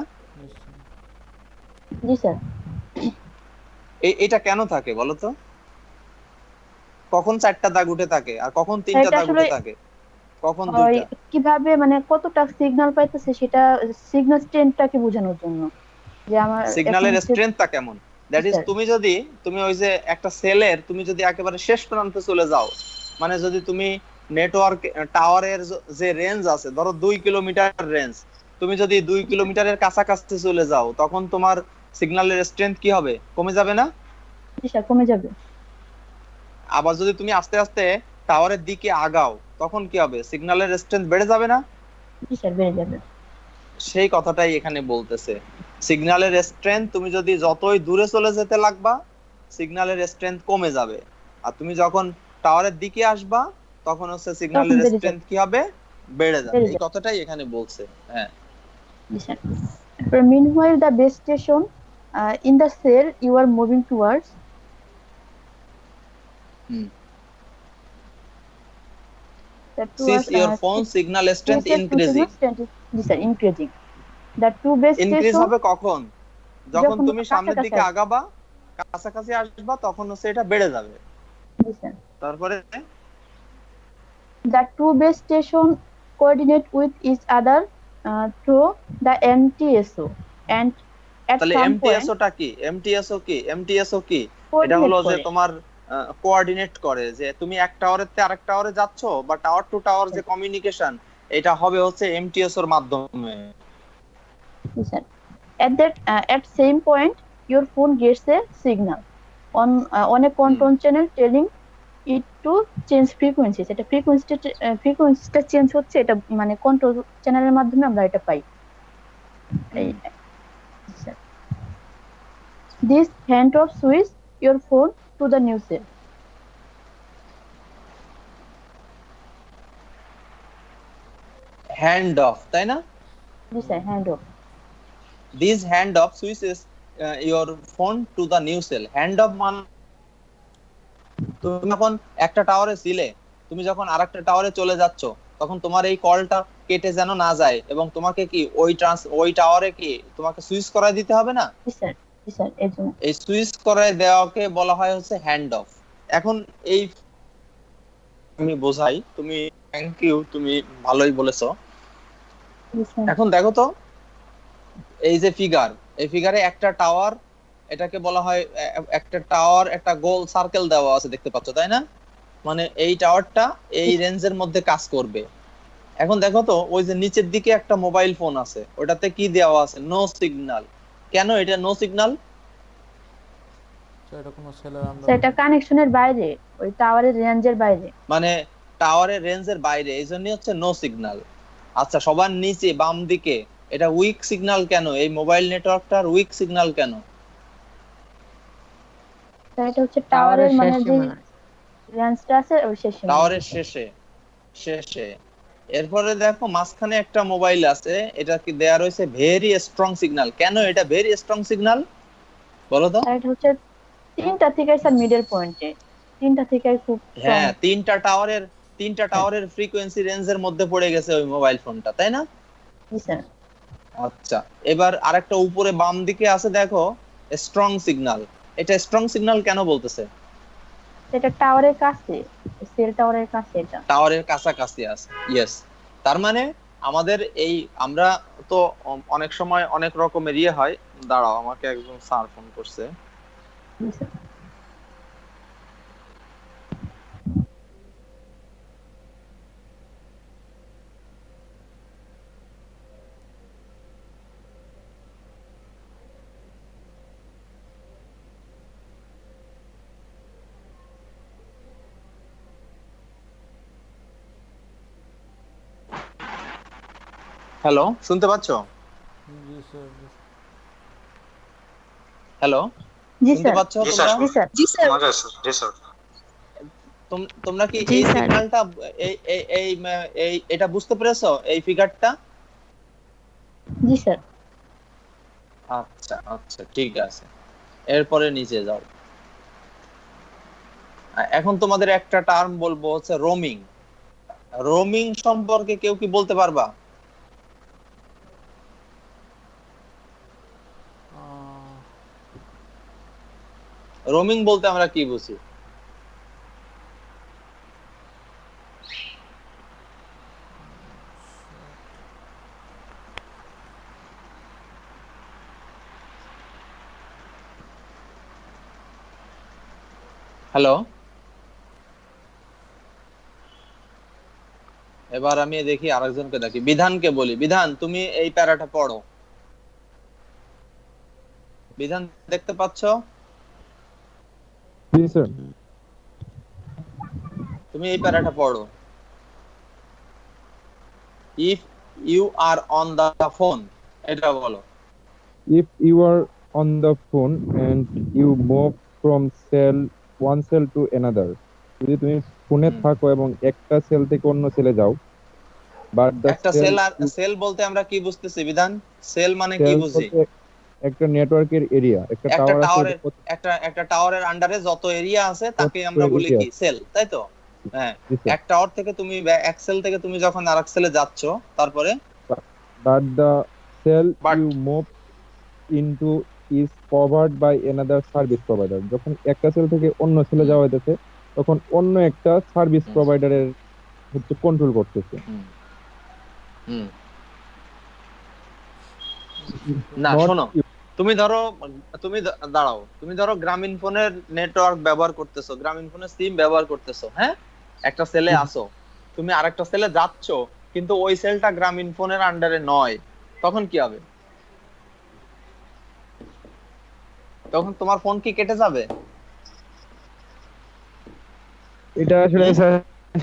জি স্যার এটা কেন থাকে বলো তো? কখন চারটা দাগ উঠে থাকে আর কখন তিনটা এটা দাগ আসলে উঠে থাকে, কখন ওই দুইটা? কিভাবে মানে কতটা সিগন্যাল পাইতেছে সেটা সিগন্যাল স্ট্রেংথটাকে বোঝানোর জন্য যে আমার এখন সিগন্যালের হচ্ছে স্ট্রেংথটা কেমন? জি দ্যাট ইজ স্যার তুমি ওই যে একটা সেলের তুমি যদি একেবারে শেষ প্রান্তে চলে যাও, মানে যদি তুমি নেটওয়ার্ক টাওয়ারের যে রেঞ্জ আছে ধরো 2 কিলোমিটার রেঞ্জ, তুমি যদি 2 কিলোমিটারের কাছাকাছি চলে যাও তখন তোমার সিগন্যালের স্ট্রেংথ কি হবে, কমে যাবে না? জি স্যার কমে যাবে আবার যদি তুমি আস্তে আস্তে টাওয়ারের দিকে আগাও তখন কি হবে, সিগন্যালের স্ট্রেংথ বেড়ে যাবে না? জি স্যার বেড়ে যাবে সেই কথাটাই এখানে বলতেছে। সিগন্যালের স্ট্রেংথ তুমি যদি যতই দূরে চলে যেতে লাগবা সিগন্যালের স্ট্রেংথ কমে যাবে, আর তুমি যখন টাওয়ারের দিকে আসবা তখন হচ্ছে তখন সিগন্যালের বেড়ে স্ট্রেংথ যাবে কি হবে, বেড়ে যাবে। বেড়ে এই যাবে কথাটাই এখানে বলছে। হ্যাঁ, জি স্যার তারপর meanwhile the base station in the cell you are moving towards হুম, the সিস towards your phone signal strength switches to increasing. signal strength is জি sir increasing the two base increase station হবে কখন? যখন যখন তুমি সামনের কাছাকাছি দিকে আসবে আগাবা, কাছাকাছি আসবা, তখন হচ্ছে এটা বেড়ে যাবে। জি স্যার তারপরে the two base station coordinate with each other through the MTSO and at তাহলে some point এমটিএসও টা কি, এমটিএসও কি, এমটিএসও কি? এটা coordinate হলো যে করে তোমার কোঅর্ডিনেট করে যে তুমি এক টাওয়ারের থেকে আরেক টাওয়ারে যাচ্ছ, বা টাওয়ার টু টাওয়ার যে কমিউনিকেশন এটা হবে হচ্ছে এমটিএস এর মাধ্যমে। Yes, sir. At same point, your phone gets a signal on a hmm, control channel telling it to change frequencies. এটা frequencyটা চেঞ্জ হচ্ছে এটা মানে কন্ট্রোল চ্যানেলের মাধ্যমে আমরা এটা পাই। এই হুম। sir. This hand off switch your phone to the new cell. Hand off, তাই না? This sir, hand off. This hand off switches your phone to the new cell. Hand off মানে তুমি যখন একটা টাওয়ারে ছিলে, তুমি যখন আরেকটা টাওয়ারে চলে যাচ্ছ তখন তোমার এই কলটা কেটে যেন না যায়, এবং তোমাকে কি ওই টাওয়ারে কি তোমাকে সুইচ করায় দিতে হবে না? Yes, sir. Yes, sir. এর জন্য। এই সুইচ করায় দেওয়াকে বলা হয় হচ্ছে হ্যান্ড অফ। এখন এই আমি বোঝাই, তুমি থ্যাংক ইউ, তুমি ভালোই বলেছো। Yes, sir. এখন দেখো তো, এই যে ফিগার, এই ফিগারে একটা টাওয়ার, এটাকে বলা হয় একটা টাওয়ার, একটা গোল সার্কেল দেওয়া আছে দেখতে পাচ্ছ, তাই না? মানে এই টাওয়ারটা এই রেঞ্জের মধ্যে কাজ করবে। এখন দেখো তো, ওই যে নিচের দিকে একটা মোবাইল ফোন আছে, ওটাতে কি দেওয়া আছে, নো সিগন্যাল। কেন এটা নো সিগন্যাল? এটা কোনো সেলের আন্ডার সেটা কানেকশনের বাইরে, ওই টাওয়ারের রেঞ্জের বাইরে। মানে টাওয়ারের রেঞ্জের বাইরে, এই জন্যই হচ্ছে নো সিগন্যাল। আচ্ছা, সবার নিচে বাম দিকে এটা উইক সিগন্যাল কেন? এই মোবাইল নেটওয়ার্কটার উইক সিগন্যাল কেন? সেটা হচ্ছে টাওয়ারের টাওয়ারের শেষ মানে যে সীমানায়। রেঞ্জটা আছে ওই শেষ সীমানা টাওয়ারের থেকে। শেষে, শেষে। এরপরে দেখো মাঝখানে একটা মোবাইল আছে, এটা কি দেয়া রয়েছে ভেরি স্ট্রং সিগন্যাল। কেন এটা ভেরি স্ট্রং সিগন্যাল বলো তো? আর এটা হচ্ছে তিনটা থেকে স্যার মিডল পয়েন্টে, তিনটা থেকে খুব স্ট্রং। হ্যাঁ, তিনটা টাওয়ারের ফ্রিকোয়েন্সি রেঞ্জের মধ্যে পড়ে গেছে ওই মোবাইল ফোনটা, তাই না? জি স্যার। আচ্ছা, এবার আরেকটা উপরে বাম দিকে আছে দেখো, স্ট্রং সিগন্যাল। এটা স্ট্রং সিগন্যাল কেন বলতেছে? সেটা টাওয়ারের কাছে, সেল টাওয়ারের কাছে এটা। টাওয়ারের কাছাকাছি আছে, ইয়েস। তার মানে আমাদের এই, আমরা তো অনেক সময় অনেক রকমের ইয়ে হয়। দাঁড়াও, আমাকে একজন স্যার ফোন করছে। জি স্যার। হ্যালো, শুনতে পাচ্ছো? জি স্যার। হ্যালো, জি শুনতে স্যার। পাচ্ছো জি তোমরা? স্যার, জি স্যার। জি স্যার, মজা আছে, জি স্যার। তোমরা কি জি এই স্যার। সিগন্যালটা, এই এই এই এই এটা বুঝতে পেরেছো, এই ফিগারটা? জি স্যার। আচ্ছা আচ্ছা, ঠিক আছে। এরপরে নিচে যাও। এখন তোমাদের একটা টার্ম বলবো, হচ্ছে রোমিং। রোমিং সম্পর্কে কেউ কি বলতে পারবা? রোমিং বলতে আমরা কি বুঝি? হ্যালো, এবার আমি দেখি আরেকজনকে দেখি, বিধানকে বলি। বিধান, তুমি এই প্যারাটা পড়ো। বিধান, দেখতে পাচ্ছো? জি স্যার। তুমি এই প্যারাটা পড়ো। If you are on the phone, এটা বলো। If you are on the phone and you move from one cell to another, যদি তুমি ফোনে হুম। থাকো এবং একটা সেল থেকে অন্য সেলে যাও, বাট দ্য একটা সেল সেল, আর সেল বলতে আমরা কি বুঝতেছি বিধান? সেল মানে কি সেল বুঝি? বলতে একটা নেটওয়ার্কের এরিয়া, একটা একটা টাওয়ার আছে, টাওয়ারের, একটা টাওয়ারের আন্ডারে যত এরিয়া আছে তাকে আমরা বলি এরিয়া। কি? সেল, তাই তো? হ্যাঁ। জি স্যার। এক টাওয়ার থেকে তুমি, এক সেল থেকে তুমি যখন আরেক সেলে যাচ্ছ, তারপরে but the cell but, you move into is covered by another service provider. যখন একটা সেল থেকে অন্য সেলে যাওয়া হইতেছে, তখন অন্য একটা সার্ভিস প্রোভাইডারের হচ্ছে কন্ট্রোল করতেছে। না Not শোনো, তুমি ধরো, দাঁড়াও, তুমি ধরো গ্রামীণ ফোনের নেটওয়ার্ক ব্যবহার করতেছো, গ্রামীণ ফোনের সিম ব্যবহার করতেছো, হ্যাঁ? একটা সেলে আসো, তুমি আরেকটা সেলে যাচ্ছ, কিন্তু ওই সেলটা গ্রামীণ ফোনের আন্ডারে নয়, তখন কি হবে? তখন তোমার ফোন কি কেটে যাবে? এটা আসলে স্যার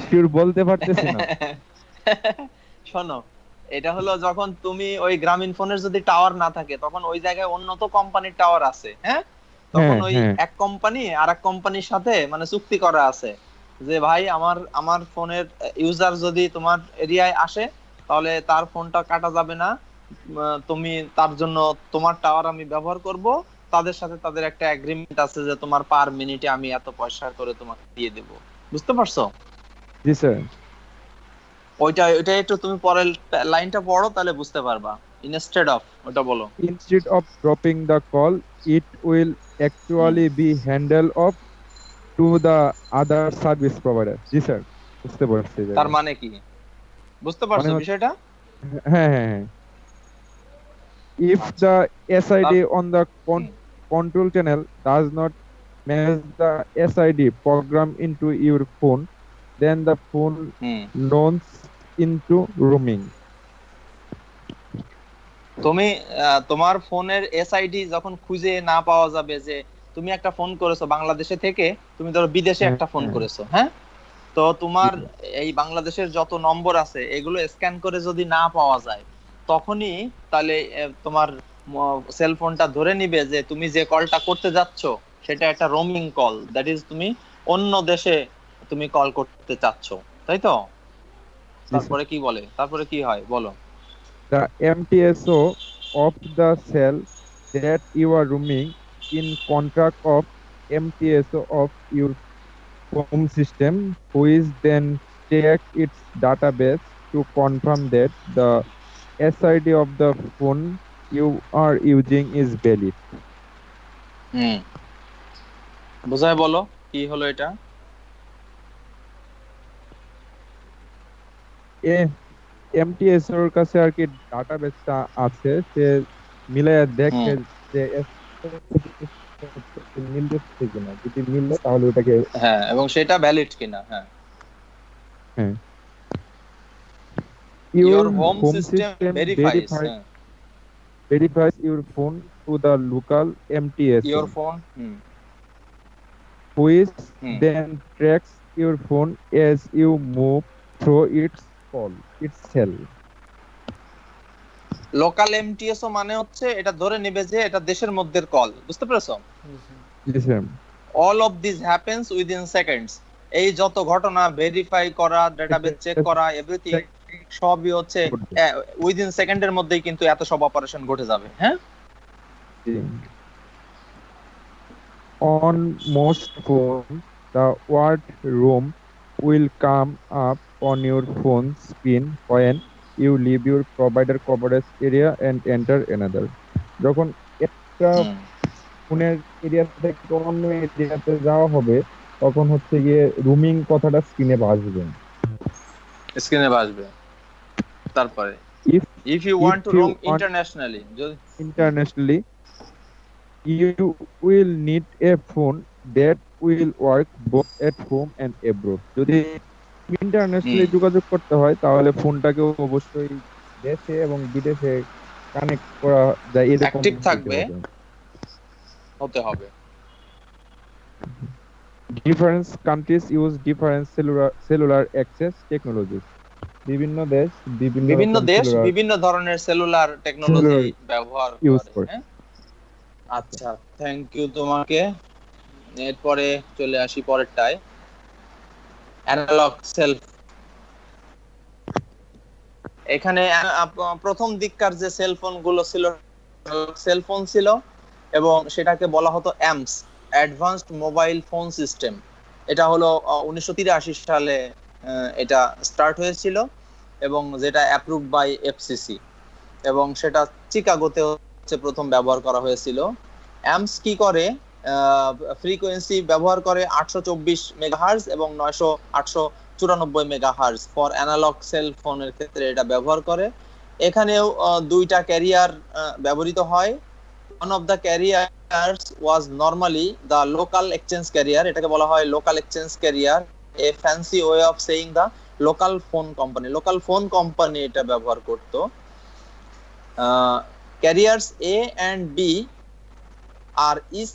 শিওর বলতে পারতেছি না। শোনো, এটা হলো যখন তুমি ওই গ্রামীণ ফোনের যদি টাওয়ার না থাকে, তখন ওই জায়গায় উন্নত কোম্পানির টাওয়ার আছে, হ্যাঁ? তখন হ্যাঁ ওই হ্যাঁ। এক কোম্পানি আর এক কোম্পানির সাথে মানে চুক্তি করা আছে যে ভাই, আমার আমার ফোনের ইউজার যদি তোমার এরিয়ায় আসে, তাহলে তার ফোনটা কাটা যাবে না। তুমি তার জন্য তোমার টাওয়ার আমি ব্যবহার করব। তাদের সাথে তাদের একটা এগ্রিমেন্ট আছে যে তোমার পার মিনিটে আমি এত পয়সা করে তোমাকে দিয়ে দেব। বুঝতে পারছো? জি স্যার। ওইটা একটু তুমি পরের লাইনটা পড়ো, তাহলে বুঝতে পারবা। ইনস্টেড অফ, ওটা বলো। Instead of dropping the call, it will actually be handed off to the other service provider. G sir, বুঝতে পারছি তার জায়গা। মানে কি? বুঝতে মানে পারছো বিষয়টা? হ্যাঁ হ্যাঁ হ্যাঁ। If আচ্ছা। the SID তার on the hmm, control channel does not match the SID program into your phone, then the phone hmm. launches into roaming. তুমি তোমার ফোনের এসআইডি যখন খুঁজে না পাওয়া যাবে, যে তুমি একটা ফোন করেছো বাংলাদেশে থেকে, তুমি ধরো বিদেশে হ্যাঁ, একটা ফোন হ্যাঁ, করেছো, হ্যাঁ? তো তোমার জি, এই বাংলাদেশের যত নম্বর আছে এগুলো স্ক্যান করে যদি না পাওয়া যায়, তখনই তাহলে তোমার সেল ফোনটা ধরে নিবে যে তুমি যে কলটা করতে যাচ্ছ সেটা একটা রোমিং কল, দ্যাট ইজ তুমি অন্য দেশে তুমি কল করতে চাচ্ছ, তাই তো? জি স্যার। তারপরে কি বলে, তারপরে কি হয় বলো। The MTSO of the cell that you are roaming in contract of MTSO of your home system, who is then check its database to confirm that the SID of the phone you are using is valid. হুম, বুঝায় বলো কি হলো এটা। এ MTSO এর কাছে আর কি ডাটাবেসটা আছে, সে মিলাইয়া দেখে হুম যে মিলতেছে কিনা, যদি মিললে তাহলে ওটাকে, হ্যাঁ, এবং সেটা ভ্যালিড কিনা, হ্যাঁ। হ্যাঁ, your your home home system system ভেরিফাইস, হ্যাঁ, verifies your phone to the local your MTSO, phone, hmm which hmm. then tracks your phone as you move through its call itself. Local MTSO মানে হচ্ছে এটা ধরে নেবে যে এটা দেশের মধ্যের কল, বুঝতে পেরেছো? Yes, sir. All of this happens within seconds. এই যত ঘটনা ভেরিফাই করা, ডেটাবেস চেক করা, এভরিথিং সবই হচ্ছে উইদিন সেকেন্ডের মধ্যেই কিন্তু এত সব অপারেশন ঘটে যাবে, হ্যাঁ। On most phones, the word room will come up on your phone screen when you leave your provider coverage area and enter another. যখন একটা হুম, ফোনের এরিয়া থেকে অন্য এরিয়াতে যাওয়া হবে, তখন হচ্ছে গিয়ে রুমিং কথাটা স্ক্রিনে ভাসবে। স্ক্রিনে আসবে। তারপরে If if you if want to roam you want internationally, যদি internationally, you will need a phone that will work both at home and abroad. যদি ইন্টারন্যাশনালি হুম যোগাযোগ করতে হয় তাহলে ফোনটাকে অবশ্যই দেশে এবং বিদেশে কানেক্ট করা যায় এরকম অ্যাক্টিভ হইতে থাকবে, হবে। হতে হবে। Different countries use different cellular access technologies. বিভিন্ন দেশ বিভিন্ন বিভিন্ন রকম দেশ বিভিন্ন ধরনের সেলুলার টেকনোলজি সেলুলার ব্যবহার ইউজ করে, করে। হ্যাঁ। আচ্ছা, থ্যাংক ইউ তোমাকে। এরপরে চলে আসি পরেরটায়, অ্যানালগ সেল। এখানে প্রথম দিককার যে সেলফোন গুলো ছিল, সেলফোন ছিল, এবং সেটাকে বলা হতো অ্যামস, অ্যাডভান্সড মোবাইল ফোন সিস্টেম। এটা হলো 1983 সালে এটা স্টার্ট হয়েছিল, এবং যেটা অ্যাপ্রুভ বাই এফসিসি, এবং সেটা চিকাগোতে হচ্ছে প্রথম ব্যবহার করা হয়েছিল। অ্যামস কি করে, ফ্রিকোয়েন্সি ব্যবহার করে 824 মেগাহার্জ এবং 894 মেগাহার্জ ফর অ্যানালগ সেল ফোনের ক্ষেত্রে এটা ব্যবহার করে। এখানেও দুইটা ক্যারিয়ার ব্যবহৃত হয়। One of the carriers was normally the local exchange career, এটাকে বলা হয় local exchange career, A fancy way of saying the local phone company. Local phone company এটা ব্যবহার করতো। Carriers A and B are is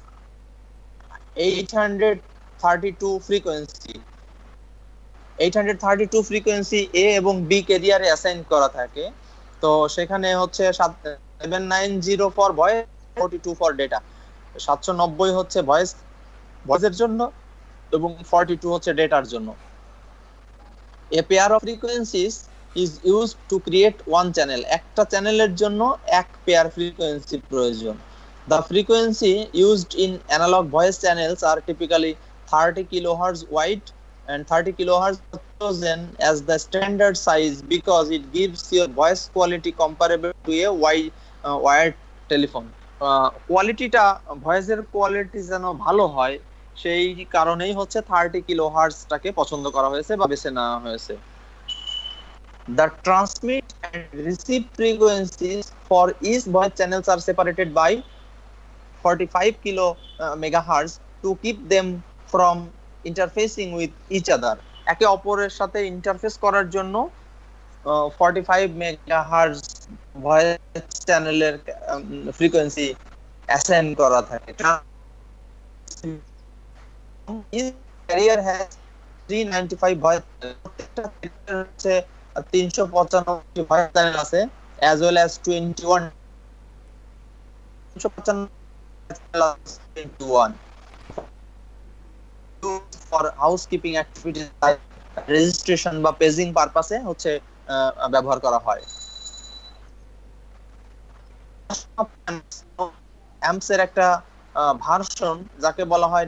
832 frequency, 832 frequency এ এবং B ক্যারিয়ারে assign করা থাকে। তো সেখানে হচ্ছে 790 ফর ভয়েস, 42 ফর ডেটা। 790 হচ্ছে ভয়েসের জন্য এবং 42 হচ্ছে ডেটার জন্য। A pair of frequencies is used to create one channel, একটা চ্যানেলের জন্য এক পেয়ার ফ্রিকোয়েন্সি প্রয়োজন। The frequency used in analog voice channels are typically 30 kilohertz wide and 30 kilohertz chosen as the standard size because it gives your voice quality comparable to a wired telephone. কোয়ালিটিটা, ভয়েসের quality যেন ভালো হয়, সেই কারণেই হচ্ছে 30 কিলোহার্টজটাকে পছন্দ করা হয়েছে বা বেছে নেওয়া হয়েছে। The transmit and receive frequencies for each voice channels are separated by 45 kilo megahertz to keep them from interfacing with each other. একে অপরের সাথে ইন্টারফেস করার জন্য 45 মেগাহার্টজ ভয়েস চ্যানেলের ফ্রিকোয়েন্সি অ্যাসাইন করা থাকে। Each carrier has 395 voice channel, প্রত্যেকটা carrier হচ্ছে 395 ভয়েস চ্যানেল আছে, as well as 21 for housekeeping activities like registration বা পেজিং পারপাসে হচ্ছে ব্যবহার করা হয়। অ্যাম্পস এর একটা ভার্সন যাকে বলা হয়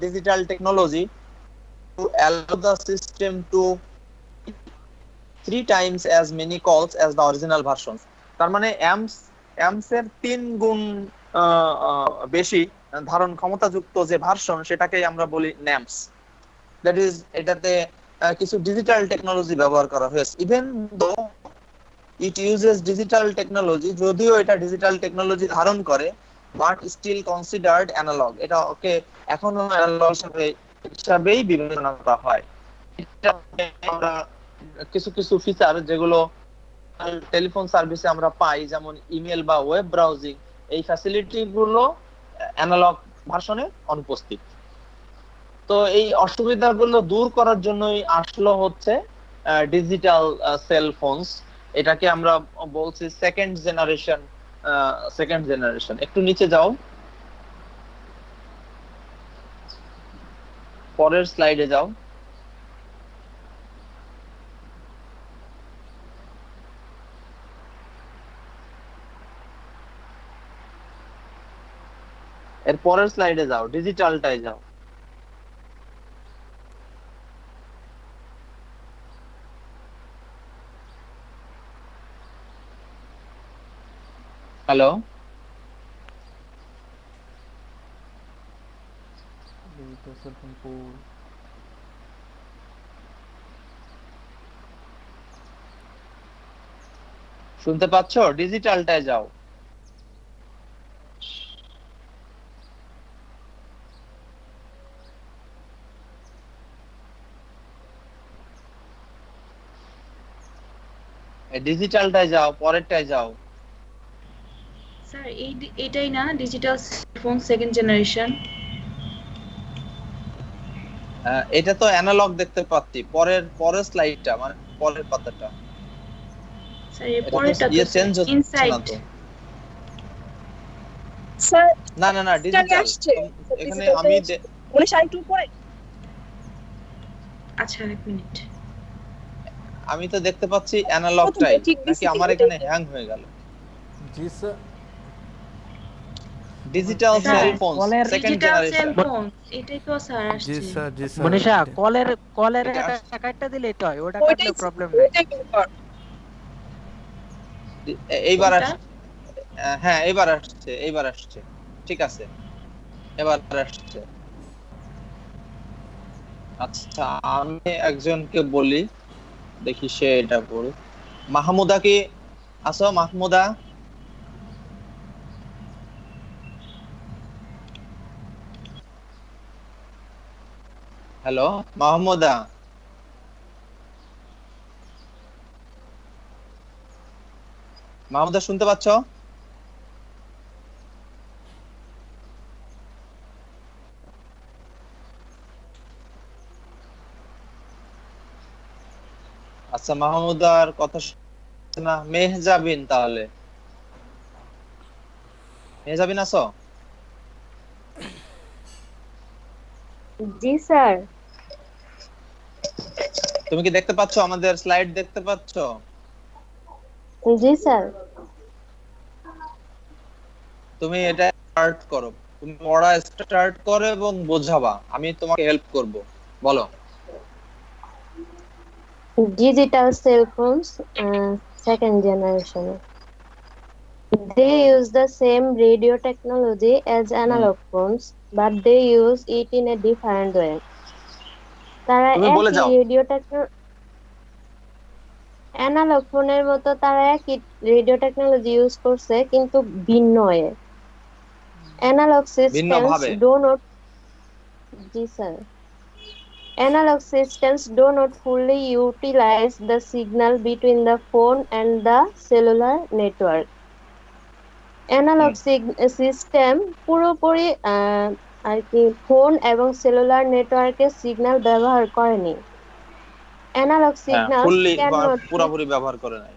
digital technology to allow the system to 3 times as many calls as the original versions। তার মানে অ্যাম্পস এর 3 গুণ বেশি ধারণ ক্ষমতাযুক্ত যে ভার্সন সেটাকেই আমরা বলি ন্যাম্পস। দ্যাট ইজ এটাতে কিছু ডিজিটাল টেকনোলজি ব্যবহার করা হয়েছে। Even though it uses digital technology, যদিও এটা ডিজিটাল টেকনোলজি ধারণ করে, বাট স্টিল কনসিডার্ড অ্যানালগ, এটা ওকে এখনো অ্যানালগ হিসাবেই বিবেচনা করা হয়। আমরা কিছু কিছু ফিচার যেগুলো টেলিফোন সার্ভিসে আমরা পাই, যেমন ইমেল বা ওয়েব ব্রাউজিং, এই ফ্যাসিলিটি গুলো অ্যানালগ ভার্সনে অনুপস্থিত। তো এই অসুবিধাগুলো দূর করার জন্যই আসলো হচ্ছে ডিজিটাল সেল ফোনস। এটাকে আমরা বলছি সেকেন্ড জেনারেশন। একটু নিচে যাও, পরের স্লাইডে যাও। এর পরের স্লাইডে যাও, ডিজিটালটায় যাও। Hello, digital cell phone pool, শুনতে পাচ্ছো? ডিজিটালটায় যাও। ডিজিটালটায় যাও, পরেরটায় যাও। স্যার এটাই না ডিজিটাল ফোন সেকেন্ড জেনারেশন? এটা তো অ্যানালগ দেখতে পাচ্ছি, পরের স্লাইডটা মানে পরের পাতাটা। স্যার এর পরেরটা তো চেঞ্জ হচ্ছে না ইনসাইট। তো। স্যার না ডিজিটাল আসছে এখানে আমি 19 পরে। আচ্ছা এক মিনিট, আমি তো দেখতে পাচ্ছি অ্যানালগটাই, ঠিক নাকি আমার এখানে হ্যাং হয়ে গেল? জি sir. Digital sir, cell phone second digital cell generation. Phone এটাই তো স্যার জি আসছে। স্যার, জি স্যার। মনীষা কলের এটা একটা কাটটা দিলেই তো হয়, ওটা ওইটাই কাটলে প্রবলেম নাই। ওইটাই ব্যাপার। এইবার কোনটা? হ্যাঁ এইবার আসছে, ঠিক আছে, এবার আসছে। আচ্ছা, আমি একজনকে বলি, দেখি সে এটা করুক। মাহমুদা কি আছো? মাহমুদা, হ্যালো মাহমুদা, মাহমুদা শুনতে পাচ্ছ? আচ্ছা, মাহমুদার কথা শুনছে না। মেহজাবিন, তাহলে মেহজাবিন আছো? জি স্যার। তুমি কি দেখতে পাচ্ছ? আমাদের স্লাইড দেখতে পাচ্ছ? জি স্যার। তুমি এটা স্টার্ট করো, তুমি পড়া স্টার্ট করো এবং বোঝাবা, আমি তোমাকে হেল্প করব। বলো। Digital cell phones, second generation. They use the same radio technology as analog phones, but they use it in a different way. তারা তুমি বলে একই যাও। রেডিও টেকনোলজি, অ্যানালগ ফোনের মতো তারা একই রেডিও টেকনোলজি ইউজ করছে কিন্তু ভিন্ন ওয়ে। অ্যানালগ ভিন্ন সিস্টেমস ভাবে। ডো নট, জি sir, Analog systems do not fully utilize the signal between the phone and the cellular network. Analog system পুরোপুরি আর কি ফোন এবং সেলুলার নেটওয়ার্কের সিগন্যাল ব্যবহার করেনি। অ্যানালগ হ্যাঁ, signals fully can not be পুরোপুরি ব্যবহার করে নাই।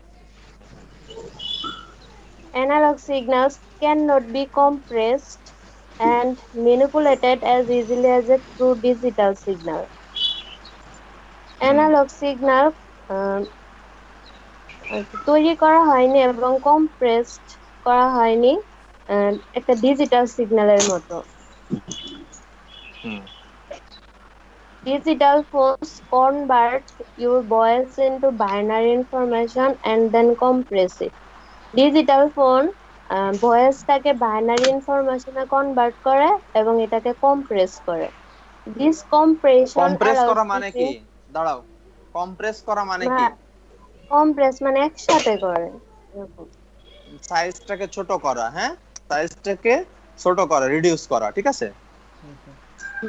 analog signals cannot be compressed and manipulated as easily as a true digital signal. Analog signal তৈরি করা হয়নি এবং কম্প্রেসড করা হয়নি একটা ডিজিটাল সিগন্যালের মতো। Digital phones convert your voice into binary information and then compress it. Digital phone ভয়েসটাকে বাইনারি ইনফরমেশনে কনভার্ট করে এবং এটাকে কম্প্রেস করে। This compression কম্প্রেস allows করা মানে কি? between দাঁড়াও, কম্প্রেস করা মানে কি? কম্প্রেস মানে একসাথে করে এরকম। সাইজটাকে ছোট করা, হ্যাঁ, সাইজটাকে ছোট করা, রিডিউস করা, ঠিক আছে?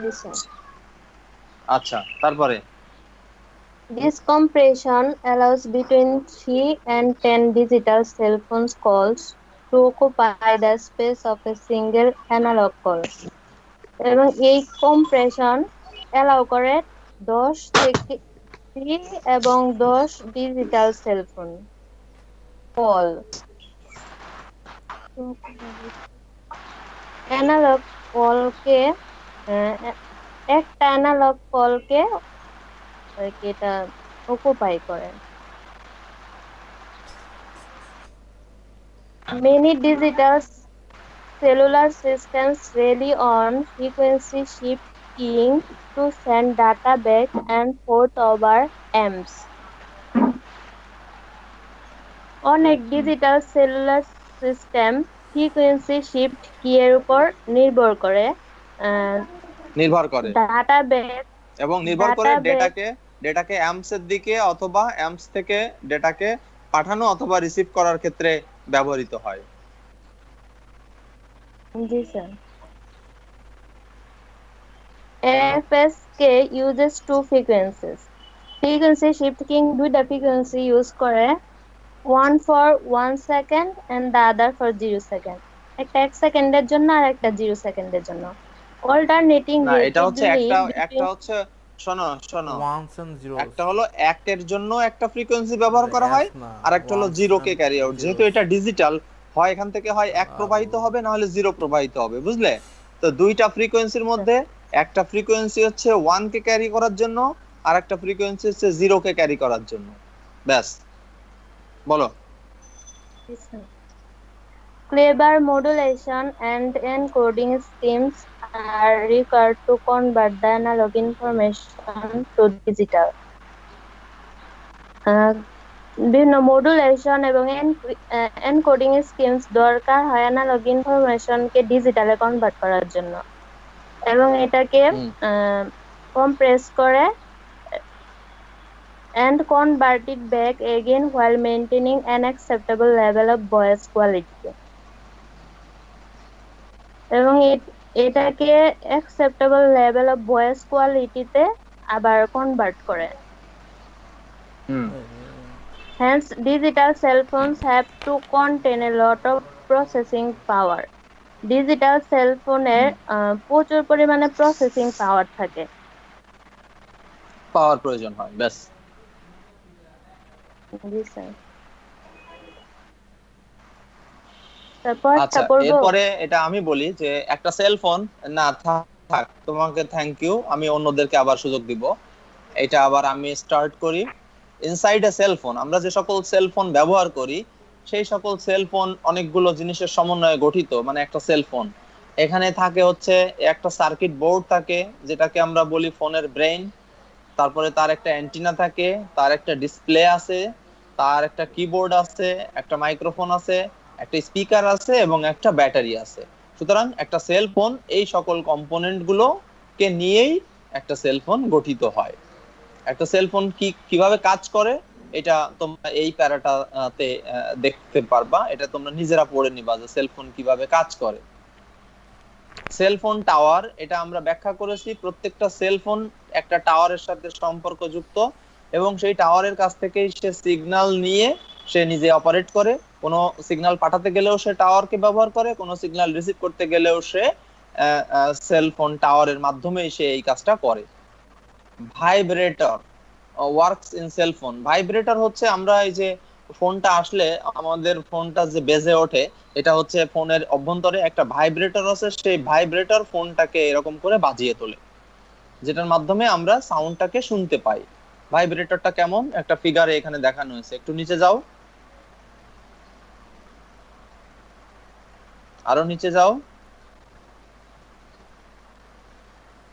জি স্যার। আচ্ছা, তারপরে This compression allows between 3 and 10 digital cell phone calls to occupy the space of a single analog call. এবং এই কম্প্রেশন অ্যালাউ করে 10 থেকে 3 এবং 10 digital cell phone call. Analog কলকে একটা অ্যানালগ কলকে এটা অকুপাই করে। Many digital cellular systems rely on frequency shift keying to send data back and forth over amps. অনেক digital cellular system frequency shift কি এর উপর নির্ভর করে ডাটা বেস এবং নির্ভর করে ডেটাকে অ্যাম্পস এর দিকে অথবা অ্যাম্পস থেকে ডেটাকে পাঠানো অথবা রিসিভ করার ক্ষেত্রে ব্যবহৃত হয়। জি sir. AFSK uses two frequencies. Frequency shift keying দুইটা ফ্রিকোয়েন্সি ইউজ করে, one for 1 second and the other for 0 second. একটা 1 সেকেন্ডের জন্য আর একটা 0 সেকেন্ডের জন্য। Alternating না, এটা হচ্ছে একটা হচ্ছে শোনো ones and zeros, একটা হলো 1 এর জন্য একটা ফ্রিকোয়েন্সি ব্যবহার করা হয় আর একটা হলো 0 কে ক্যারি আউট। যেহেতু এটা ডিজিটাল, হয় এখান থেকে হয় 1 প্রবাহিত হবে না হলে 0 প্রবাহিত হবে, বুঝলে? তো দুইটা ফ্রিকোয়েন্সির মধ্যে একটা ফ্রিকোয়েন্সি হচ্ছে 1 কে ক্যারি করার জন্য আর একটা ফ্রিকোয়েন্সি হচ্ছে 0 কে ক্যারি করার জন্য। ব্যাস, বলো। Clever modulation and encoding schemes are required to convert the analog information to digital. বিভিন্ন মডুলেশন এবং এনকোডিং স্কিমস দরকার হয় অ্যানালগ ইনফরমেশনকে ডিজিটালে কনভার্ট করার জন্য এবং এটাকে কম্প্রেস করে and convert it back again while maintaining an acceptable level of voice quality. এবং এটাকে acceptable level of voice quality তে আবার কনভার্ট করে। Hence, digital cell phones have to contain a lot of processing power. Digital cell phone এর প্রচুর পরিমাণে processing পাওয়ার থাকে, পাওয়ার প্রয়োজন হয়। ব্যাস। জি স্যার। আচ্ছা, এরপরে এটা আমি বলি যে একটা সেল ফোন না থাক, তোমাকে থ্যাংক ইউ, আমি অন্যদেরকে আবার সুযোগ দিব। এটা আবার আমি স্টার্ট করি। ইনসাইড এ সেল ফোন, আমরা যে সকল সেল ফোন ব্যবহার করি সেই সকল সেল ফোন অনেকগুলো জিনিসের সমন্বয়ে গঠিত, মানে একটা সেল ফোন। এখানে থাকে হচ্ছে একটা সার্কিট বোর্ড থাকে যেটাকে আমরা বলি ফোনের ব্রেইন, তারপরে তার একটা অ্যান্টিনা থাকে, তার একটা ডিসপ্লে আছে, তার একটা কিবোর্ড আছে, একটা মাইক্রোফোন আছে, একটা স্পিকার আছে এবং একটা ব্যাটারি আছে। সুতরাং একটা সেল ফোন এই সকল কম্পোনেন্ট গুলোকে নিয়েই একটা সেল ফোন গঠিত হয়। একটা সেল ফোন কিভাবে কাজ করে এটা তোমরা এই প্যারাটাতে দেখতে পারবা, এটা তোমরা নিজেরা পড়ে নিবা যে সেল ফোন কিভাবে কাজ করে। সেল ফোন টাওয়ার, এটা আমরা ব্যাখ্যা করেছি, প্রত্যেকটা সেল ফোন একটা টাওয়ারের সাথে সম্পর্কযুক্ত এবং সেই টাওয়ারের কাছ থেকেই সে সিগন্যাল নিয়ে সে নিজে অপারেট করে। কোনো সিগন্যাল পাঠাতে গেলেও সে টাওয়ারকে ব্যবহার করে, কোনো সিগন্যাল রিসিভ করতে গেলেও সে সেলফোন টাওয়ারের মাধ্যমেই সে এই কাজটা করে। Vibrator works in cellphone. Vibrator হচ্ছে আমরা এই যে ফোনটা আসলে আমাদের ফোনটা যে বেজে ওঠে, এটা হচ্ছে ফোনের অভ্যন্তরে একটা ভাইব্রেটর আছে, সেই ভাইব্রেটর ফোনটাকে এরকম করে বাজিয়ে তোলে, যেটার মাধ্যমে আমরা সাউন্ডটাকে শুনতে পাই। ভাইব্রেটরটা কেমন একটা ফিগারে এখানে দেখানো হয়েছে, একটু নিচে যাও, আরো নিচে যাও,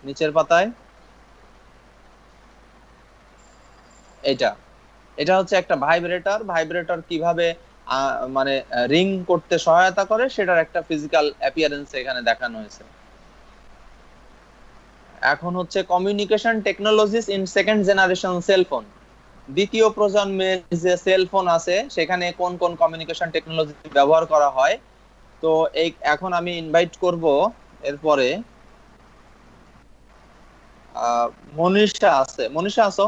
নিচের পাতায়। এটা হচ্ছে একটা ভাইব্রেটর। ভাইব্রেটর কিভাবে মানে রিং করতে সহায়তা করে সেটার একটা ফিজিক্যাল অ্যাপিয়ারেন্স এখানে দেখানো হয়েছে। এখন হচ্ছে communication technologies in second generation cellphone. দ্বিতীয় প্রজন্মের যে সেলফোন আছে সেখানে কোন কোন কমিউনিকেশন টেকনোলজি ব্যবহার করা হয়। তো এই এখন আমি ইনভাইট করব এরপরে মনীষা আছে। মনীষা আছো?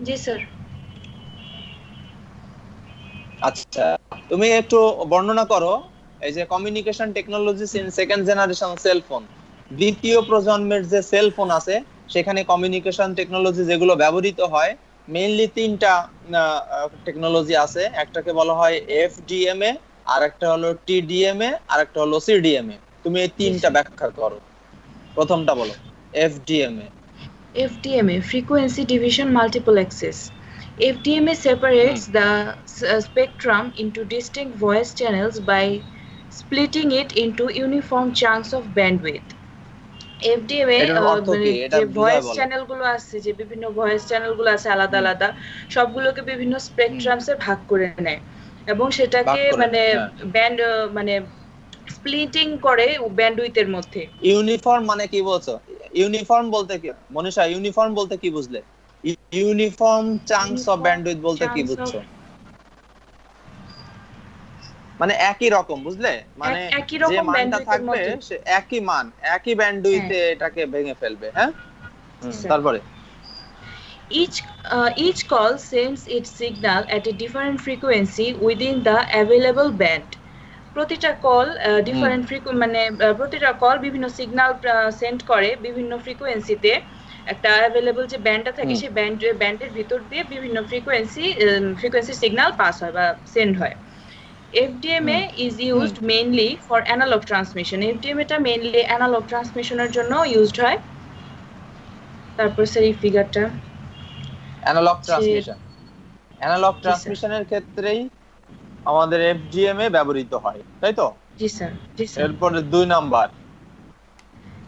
জি স্যার। আচ্ছা, তুমি একটু বর্ণনা করো এই যে communication technologies in second generation cellphone, দ্বিতীয় প্রজন্মের যে সেলফোন আছে সেখানে কমিউনিকেশন টেকনোলজি যেগুলো ব্যবহৃত হয়, মেইনলি তিনটা টেকনোলজি আছে। একটাকে বলা হয় এফডিএমএ, আর একটা হলো টিডিএমএ, আর একটা হলো সিডিএমএ। তুমি এই তিনটা ব্যাখ্যা করো। প্রথমটা বলো, FDMA. FDMA, Frequency Division Multiple Access. FDMA separates the spectrum into distinct voice channels by splitting it into uniform chunks of bandwidth. FDMA এটার অর্থ কি? এটা যে বুঝায় ভয়েস বলো। চ্যানেলগুলো আছে, যে বিভিন্ন ভয়েস চ্যানেলগুলো আছে আলাদা আলাদা, সবগুলোকে বিভিন্ন স্পেকট্রামসে ভাগ করে নেয় এবং সেটাকে মানে ব্যান্ড মানে স্প্লিটিং করে ব্যান্ডউইথের মধ্যে। ইউনিফর্ম মানে কি বলছো? ইউনিফর্ম বলতে কি মনীষা? ইউনিফর্ম বলতে কি বুঝলে? ইউনিফর্ম চাঙ্কস অফ ব্যান্ডউইথ বলতে কি বুঝছো? মানে একই রকম, বুঝলে? মানে একই যে রকম মানটা ব্যান্ডউইথের থাকবে মধ্যে সে একই মান, একই ব্যান্ডউইথে এটাকে ভেঙে ফেলবে। হ্যাঁ, তারপরে each call sends its signal at a different frequency within the available band. প্রতিটা কল ডিফারেন্ট মানে প্রতিটা কল বিভিন্ন সিগন্যাল সেন্ড করে বিভিন্ন ফ্রিকোয়েন্সিতে। একটা অ্যাভেলেবল যে ব্যান্ডটা থাকে সেই ব্যান্ডের ভিতর দিয়ে বিভিন্ন ফ্রিকোয়েন্সি সিগন্যাল পাস হয় বা সেন্ড হয়। FDMA is used mainly for analog transmission. FDMA টা মেইনলি অ্যানালগ ট্রান্সমিশনের জন্য ইউজড হয়। তারপর স্যার এই ফিগারটা অ্যানালগ ট্রান্সমিশন, অ্যানালগ ট্রান্সমিশনের ক্ষেত্রেই আমাদের এফডিএমএ ব্যবহৃত হয়, তাই তো? জি স্যার। জি স্যার। এরপরে 2 number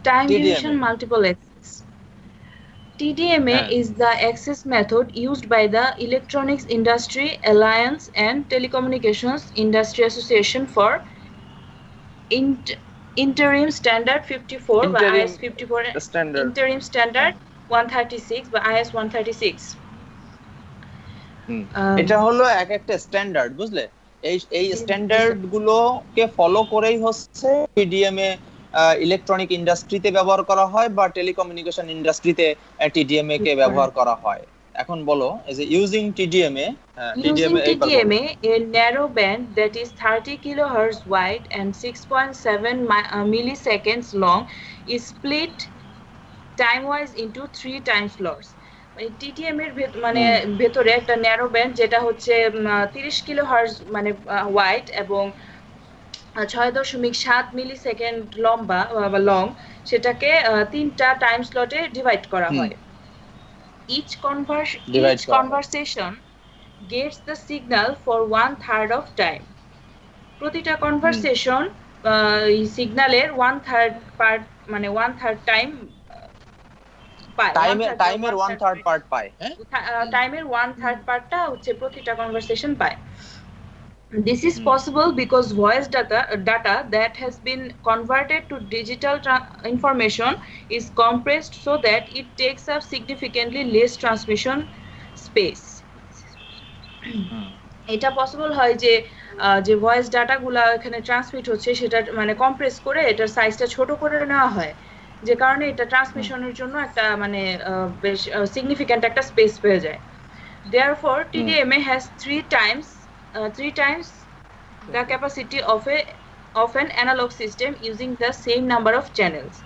time division multiple access. TDMA is the access method used by the Electronics Industry Alliance and Telecommunications Industry Association for Interim Standard 54 by IS 54 standard. Interim Standard 136 by IS 136. এটা হলো এক একটা standard, বুঝলে? এই standard গুলোকে follow করেই হচ্ছে টিডিএমএ electronic ইন্ডাস্ট্রিতে ব্যবহার করা হয় বা টেলিকমিউনিকেশন ইন্ডাস্ট্রিতে টিডিএমএ কে ব্যবহার করা হয়। এখন বলো এই যে using টিডিএমএ, Using TDMA, a narrow band that is 30 kilohertz wide and 6.7 milliseconds long is split time-wise into 3 time slots. TDM এর মানে ভেতরে একটা ন্যারো ব্যান্ড যেটা হচ্ছে 30 কিলোহার্টজ মানে ওয়াইড এবং 6.7 মিলিসেকেন্ড লম্বা বা লং, সেটাকে 3টা টাইম স্লটে ডিভাইড করা হয়। Each conversation gets the signal for 1/3 of time. প্রতিটা কনভারসেশন সিগন্যালের 1/3 পার্ট মানে 1/3 টাইম পায়। টাইমের 1/3 পার্ট পায়। টাইমের 1/3 পার্টটা হচ্ছে প্রতিটা কনভারসেশন পায়। This is possible because voice data that has been converted to digital information is compressed so that it takes up significantly less transmission space. এটা পসিবল হয় যে যে ভয়েস ডাটাগুলো এখানে ট্রান্সমিট হচ্ছে সেটা মানে কম্প্রেস করে এটার সাইজটা ছোট করে নেওয়া হয়, যে কারণে এটা ট্রান্সমিশনের জন্য একটা মানে বেশ সিগনিফিক্যান্ট একটা স্পেস পেয়ে যায়। Therefore, TDMA has three times the capacity of an analog system using the same number of channels.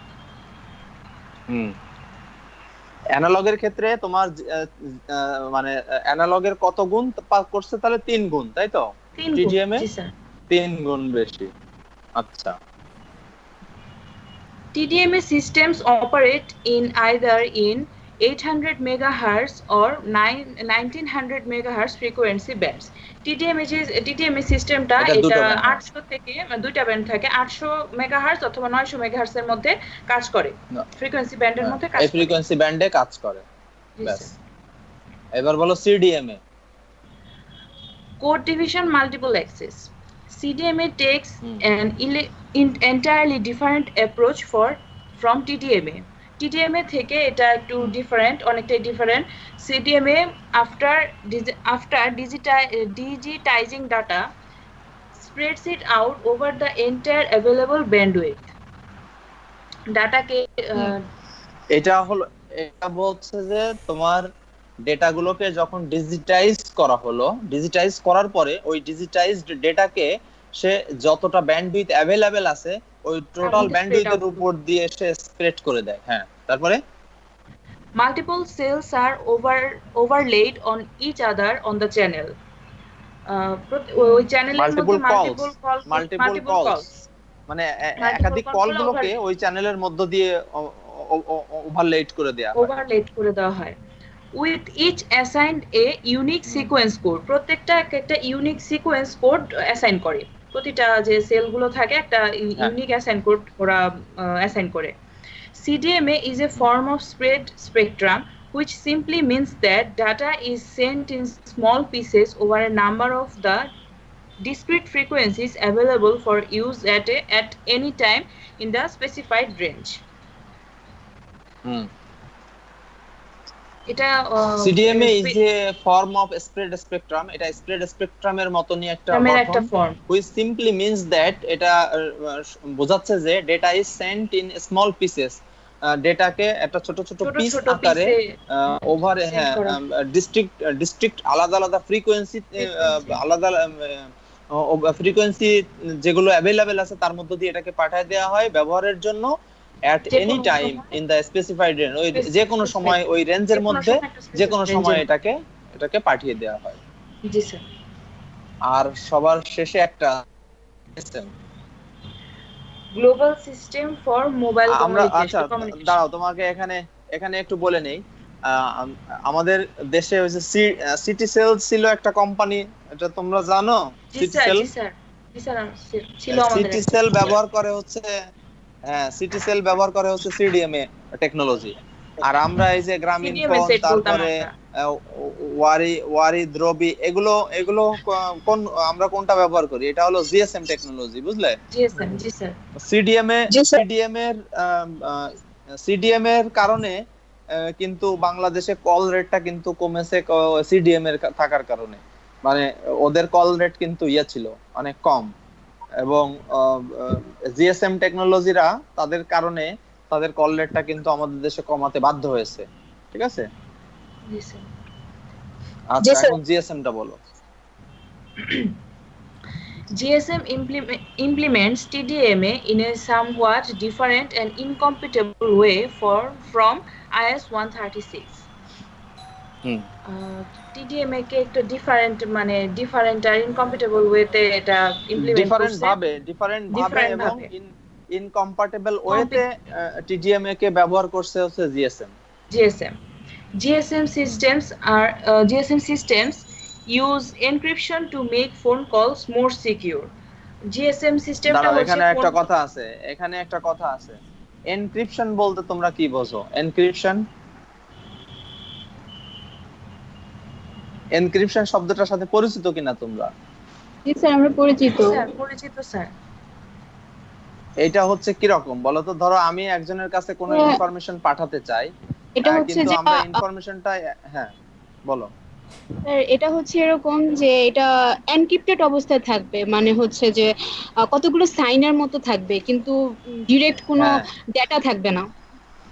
অ্যানালগের ক্ষেত্রে তোমার মানে অ্যানালগের কত গুণ করছে তাহলে 3 গুণ, তাই তো? TDMA 3 গুণ বেশি। আচ্ছা। TDMA systems operate in either in 800 megahertz or 1900 megahertz frequency bands. TDMA সিস্টেমটা এটা 800 থেকে দুইটা ব্যান্ড থাকে, 800 মেগাহার্টজ অথবা 900 মেগাহার্টজ এর মধ্যে কাজ করে, ফ্রিকোয়েন্সি ব্যান্ডের মধ্যে কাজ করে, এই ফ্রিকোয়েন্সি ব্যান্ডে কাজ করে। ব্যাস, এবার বলো CDMA। Code division multiple access. CDMA takes an entirely different approach from TDMA. TDMA থেকে এটা একটু ডিফারেন্ট, অনেকটাই different. CDMA after digitizing data spreads it out over the entire available bandwidth. ডাটাকে এটা বলছে যে তোমার ডেটাগুলোকে যখন ডিজিটাইজ করা হলো, ডিজিটাইজ করার পরে ওই ডিজিটাইজড ডেটাকে সে যতটা ব্যান্ডউইথ অ্যাভেলেবেল আছে ওই টোটাল ব্যান্ডউইথের উপর দিয়ে সে স্প্রেড করে দেয়। হ্যাঁ, তারপরে multiple cells are overlaid on each other on the channel. ওই চ্যানেলের মধ্যে মাল্টিপল কলস মানে একাধিক কলগুলোকে ওই চ্যানেলের মধ্য দিয়ে ওভারলেড করে দেওয়া হয়। With each assigned a unique sequence code. প্রত্যেকটা একটা ইউনিক সিকোয়েন্স কোড অ্যাসাইন করে, প্রতিটা যে সেলগুলো থাকে একটা ইউনিক অ্যাসাইন কোড ওরা অ্যাসাইন করে। CDMA is a form of spread spectrum which simply means that data is sent in small pieces over a number of the discrete frequencies available for use at any time in the specified range. এটা CDMA is a form of spread spectrum. এটা spread স্পেকট্রামের মতনই একটা form, which simply means that এটা বোঝাচ্ছে যে data is sent in small pieces. ডেটাকে একটা ছোট ছোট পিস আকারে ওভার ডিস্ট্রিক্ট আলাদা আলাদা ফ্রিকোয়েন্সি আলাদা ফ্রিকোয়েন্সি যেগুলো অ্যাভেলেবেল আছে তার মধ্যে দিয়ে এটাকে পাঠিয়ে দেওয়া হয় ব্যবহারের জন্য at any time in the specified range. ওই যে কোনো সময় ওই রেঞ্জের মধ্যে যে কোনো সময় এটাকে পাঠিয়ে দেওয়া হয়। জি স্যার। আর সবার শেষে একটা system, global system for mobile communication. আচ্ছা দাঁড়াও, তোমাকে এখানে একটু বলে নেই। আমাদের দেশে ওই যে সিটি সেল ছিল একটা কোম্পানি, এটা তোমরা জানো? সিটি সেল ছিল আমাদের। সিটি সেল ব্যবহার করে হচ্ছে সিটি সেল ব্যবহার করে হচ্ছে CDMA টেকনোলজি। আর আমরা এই যে গ্রামীণ ফোন, তারপরে ওয়ারি দ্রবি, এগুলো কোন আমরা কোনটা ব্যবহার করি? এটা হলো GSM টেকনোলজি, বুঝলে? GSM, জি স্যার। CDM এর কারণে কিন্তু বাংলাদেশে কল রেটটা কিন্তু কমেছে CDM এর থাকার কারণে। মানে ওদের কল রেট কিন্তু ছিল অনেক কম, এবং GSM টেকনোলজিরা তাদের কারণে তাদের কল রেটটা কিন্তু আমাদের দেশে কমাতে বাধ্য হয়েছে। ঠিক আছে? জি স্যার। আচ্ছা, এখন GSM টা বলো। GSM implements TDMA in a somewhat different and incompatible way from IS 136. TDMA কে একটা ডিফারেন্ট আর ইনকম্প্যাটিবল ওয়েতে এটা ইমপ্লিমেন্ট করছে। ডিফারেন্ট ভাবে এবং ইনকম্প্যাটিবল ওয়েতে TDMA কে ব্যবহার করছে হচ্ছে GSM systems use encryption to make phone calls more secure. GSM সিস্টেমটা হচ্ছে এখানে একটা কথা আছে। এনক্রিপশন বলতে তোমরা কি বোঝো? এনক্রিপশন শব্দটার সাথে পরিচিত কিনা তোমরা? জি স্যার, আমরা পরিচিত স্যার। এটা হচ্ছে কি রকম বলো তো? ধরো আমি একজনের কাছে কোনো ইনফরমেশন পাঠাতে চাই, এটা হচ্ছে কিন্তু যে আমরা ইনফরমেশনটা বলো। এটা হচ্ছে এরকম যে এটা এনক্রিপ্টেড অবস্থায় থাকবে, মানে হচ্ছে যে কতগুলো সাইনের মতো থাকবে, কিন্তু ডিরেক্ট কোনো ডেটা থাকবে না।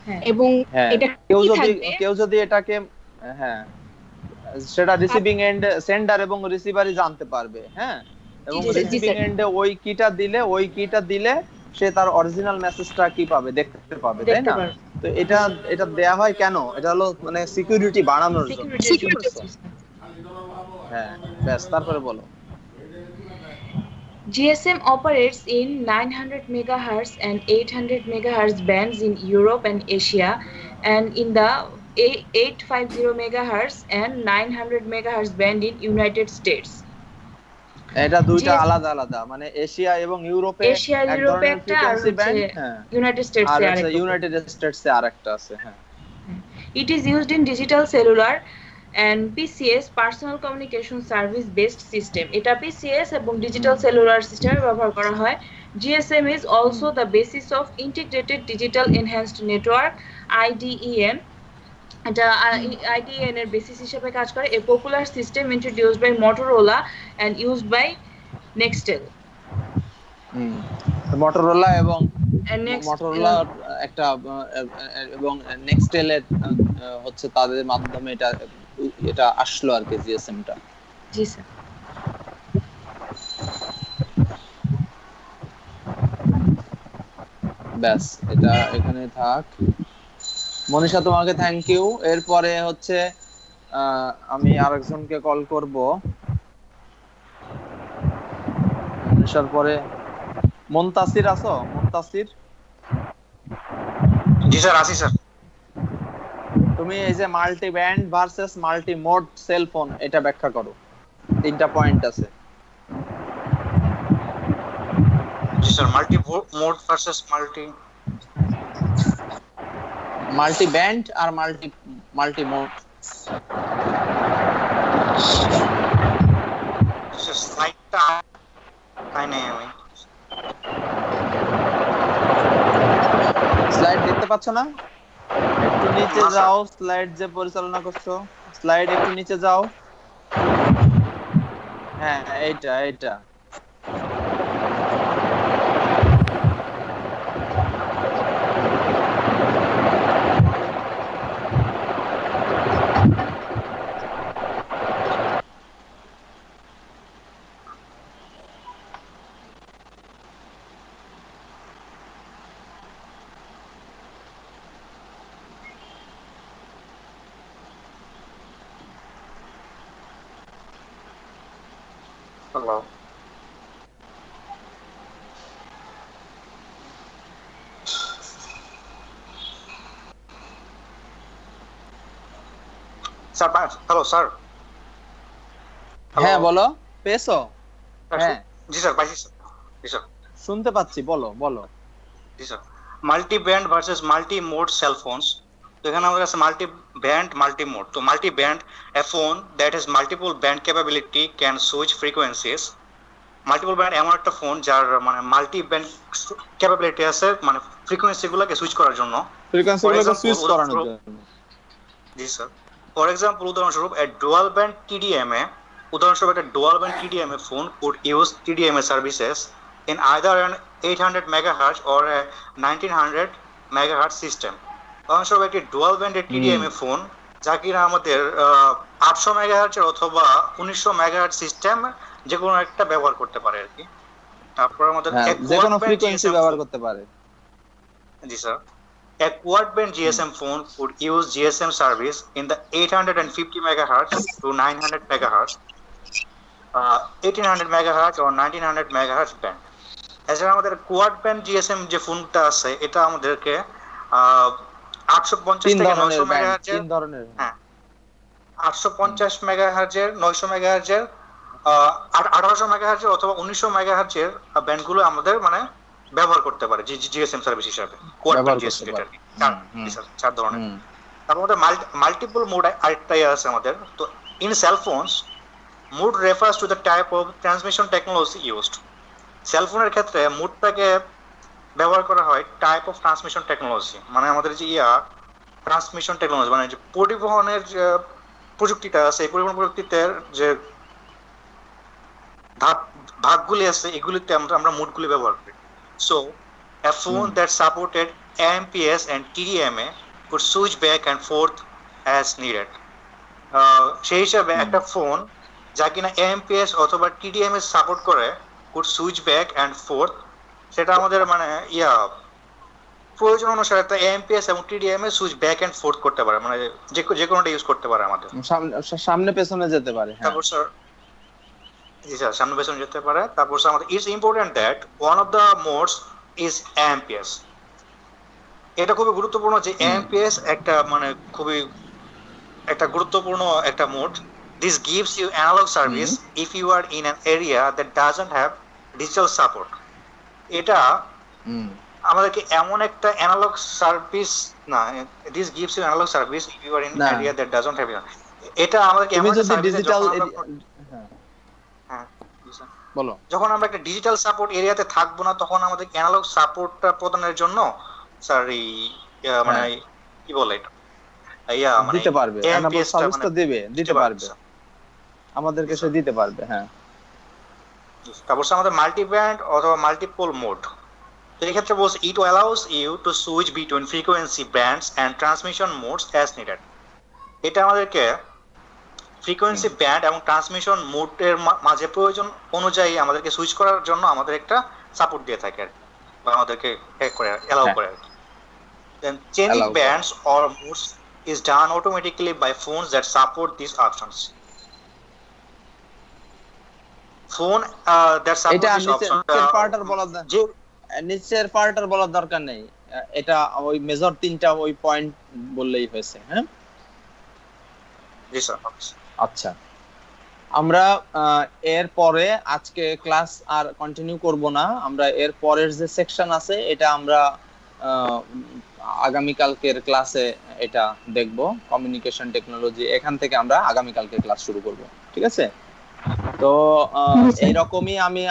হ্যাঁ এবং হ্যাঁ, এটা কেউ কি যদি থাকবে কেউ যদি এটাকে, হ্যাঁ, সেটা রিসিভিং এন্ড, সেন্ডার এবং রিসিভারই জানতে পারবে। হ্যাঁ, এবং জি স্যার, জি রিসিভিং স্যার। এন্ডে ওই কিটা দিলে সে তার অরিজিনাল মেসেজটা কি পাবে, দেখতে পাবে, তাই দেখতে না? পারবে। তো এটা এটা দেয়া হয় কেন? এটা হলো মানে সিকিউরিটি বাড়ানোর জন্য, সিকিউরিটির বুঝতে জন্য। সিকিউরিটি। পারছো? হ্যাঁ, ব্যাস, তারপরে বলো। GSM operates in 900 MHz and 800 MHz bands in Europe and Asia, and in the 850 MHz and 900 MHz band in United States. এটা দুইটা GS আলাদা আলাদা, মানে এশিয়া এবং ইউরোপে এশিয়া এক ইউরোপে ধরনের একটা আর ফ্রিকোয়েন্সি হচ্ছে ব্যান্ড, হ্যাঁ, ইউনাইটেড আর স্টেটসে হচ্ছে আরেক রকম। ইউনাইটেড স্টেটসে আরেকটা আছে, হ্যাঁ। It is used in digital cellular and PCS personal communication service based system. এটা PCS এবং digital cellular system ব্যবহার করা হয়। GSM is also the basis of integrated digital enhanced network IDEN. এটা IDEN এর বেসিস হিসেবে কাজ করে। A popular system introduced by Motorola and used by Nextel. Motorola এবং And next মটোরোলা একটা এবং নেক্সটেল এর হচ্ছে তাদের মাধ্যমে এটা এটা আসলো আর কি, জিএসএম টা। জি স্যার। ব্যাস, এটা এখানে থাক। মনীষা, তোমাকে থ্যাংক ইউ। এরপরে হচ্ছে আমি আরেকজনকে কল করব। মনীষার পরে মুনতাসির আছো? মুনতাসির, জি স্যার, আসি স্যার। তুমি এই যে multi band versus multi mode cell phone, এটা ব্যাখ্যা করো। 3টা পয়েন্ট আছে। জি sir, multi mode versus multi band আর মাল্টি মোড। স্লাইডটা তাই নেই, আমি স্লাইড দেখতে পাচ্ছ না? একটু নিচে যাও, স্লাইড যে পরিচালনা করছো, স্লাইড একটু নিচে যাও। হ্যাঁ, এইটা হ্যালো স্যার। Hello sir. হ্যাঁ, বলো, পেয়েছো? হ্যাঁ, জি স্যার, পাইছি স্যার। জি স্যার, শুনতে পাচ্ছি, বলো। জি sir. Multi band versus multi mode cell phones. তো এখানে আমাদের আছে মাল্টি ব্যান্ড, মাল্টি মোড। তো multi band, a phone that has multiple band capability can switch frequencies. Multiple band এমন একটা ফোন যার মানে মাল্টি ব্যান্ড ক্যাপাবিলিটি আছে, মানে ফ্রিকোয়েন্সি গুলোকে সুইচ করার জন্য। জি স্যার। ফর এক্সাম্পল, উদাহরণস্বরূপ উদাহরণস্বরূপ একটা dual band TDMA phone could use TDMA services in either an 800 MHz or a 1900 MHz system. উদাহরণস্বরূপ একটি ডুয়াল ব্যান্ডের TDMA ফোন যা কিনা আমাদের 800 MHz অথবা 1900 MHz সিস্টেম যে কোনো একটা ব্যবহার করতে পারে আর কি। তারপর আমাদের যে কোনো ফ্রিকোয়েন্সি ব্যবহার করতে পারে। জি sir. A quad-band GSM phone could use GSM service in the 850 MHz to 900 MHz, 1800 MHz or 1900 MHz band. এছাড়া আমাদের কোয়াড ব্যান্ড GSM যে ফোনটা আছে, এটা আমাদেরকে 850 থেকে 900 MHz এর, হ্যাঁ, 850 MHz এর, 900 MHz এর, 1800 MHz এর অথবা 1900 MHz এর ব্যান্ডগুলো আমাদের মানে ব্যবহার করতে পারে GSM সার্ভিস হিসেবে। কোয়াড ব্যান্ড GSM এটা চার ধরনের। তারপর আমাদের মাল্টিপল মোড আরেকটা আছে আমাদের। তো in cell phones, mode refers to the type of transmission technology used. সেলফোনের ক্ষেত্রে মোডটাকে ব্যবহার করা হয় টাইপ অফ ট্রান্সমিশন টেকনোলজি, মানে আমাদের যে ট্রান্সমিশন টেকনোলজি মানে যে পরিবহনের যে প্রযুক্তিটা আছে, এই পরিবহন প্রযুক্তিতে যে ভাগগুলি আছে, এগুলিতে আমরা মোডগুলি ব্যবহার করি। So a phone that supported AMPS and TDMA could switch back and forth as needed. সেই হিসাবে একটা ফোন যা কিনা AMPS অথবা TDMA সাপোর্ট করে could switch back and forth, সেটা আমাদের মানে প্রয়োজন অনুসারে একটা AMPS এবং TDMA switch back end fourth করতে পারে, মানে যে কোনোটা ইউজ করতে পারে আমাদের। সামনে পেছনে যেতে পারে। তারপর স্যার জি স্যার সামনে পেছনে যেতে পারে। তারপর স্যার আমাদের it's important that one of the modes is AMPS। এটা খুবই গুরুত্বপূর্ণ যে AMPS একটা মানে খুবই একটা গুরুত্বপূর্ণ একটা mode. This gives you analog service if you are in an area that doesn't have digital support. এটা আমাদেরকে এমন একটা অ্যানালগ সার্ভিস না, this gives you analog service if you are in area that doesn't have, এটা আমাদেরকে এমন একটা service digital বলো যখন আমরা একটা ডিজিটাল সাপোর্ট এরিয়াতে থাকবো না তখন আমাদের অ্যানালগ সাপোর্টটা প্রদানের জন্য স্যার এই মানে কি বলে এটা মানে দিতে পারবে, অ্যানালগ সার্ভিসটা দিতে পারবে আমাদেরকে, সে দিতে পারবে। হ্যাঁ, তারপর আমাদের মাল্টি ব্যান্ড অথবা মাল্টিপল মোড। তো এই ক্ষেত্রে বলছে it allows you to switch between frequency bands and transmission modes as needed. এটা আমাদেরকে ফ্রিকোয়েন্সি ব্যান্ড এবং ট্রান্সমিশন মোডের মাঝে প্রয়োজন অনুযায়ী আমাদেরকে সুইচ করার জন্য আমাদের একটা সাপোর্ট দিয়ে থাকে আর বা আমাদেরকে অ্যালাউ করে আর কি। Then changing bands or modes is done automatically by phones that support these options. Phone that support these options নিচের পার্টার বলার দরকার নেই, এটা ওই মেজর তিনটা ওই পয়েন্ট বললেই হয়েছে। হ্যাঁ জি স্যার। আচ্ছা, আমরা এর পরে আজকে ক্লাস আর কন্টিনিউ করব না, আমরা এর পরের যে সেকশন আছে এটা আমরা আগামীকালকের ক্লাসে এটা দেখব, কমিউনিকেশন টেকনোলজি। এখান থেকে আমরা আগামীকালকে ক্লাস শুরু করব, ঠিক আছে? তো এইরকমই আমি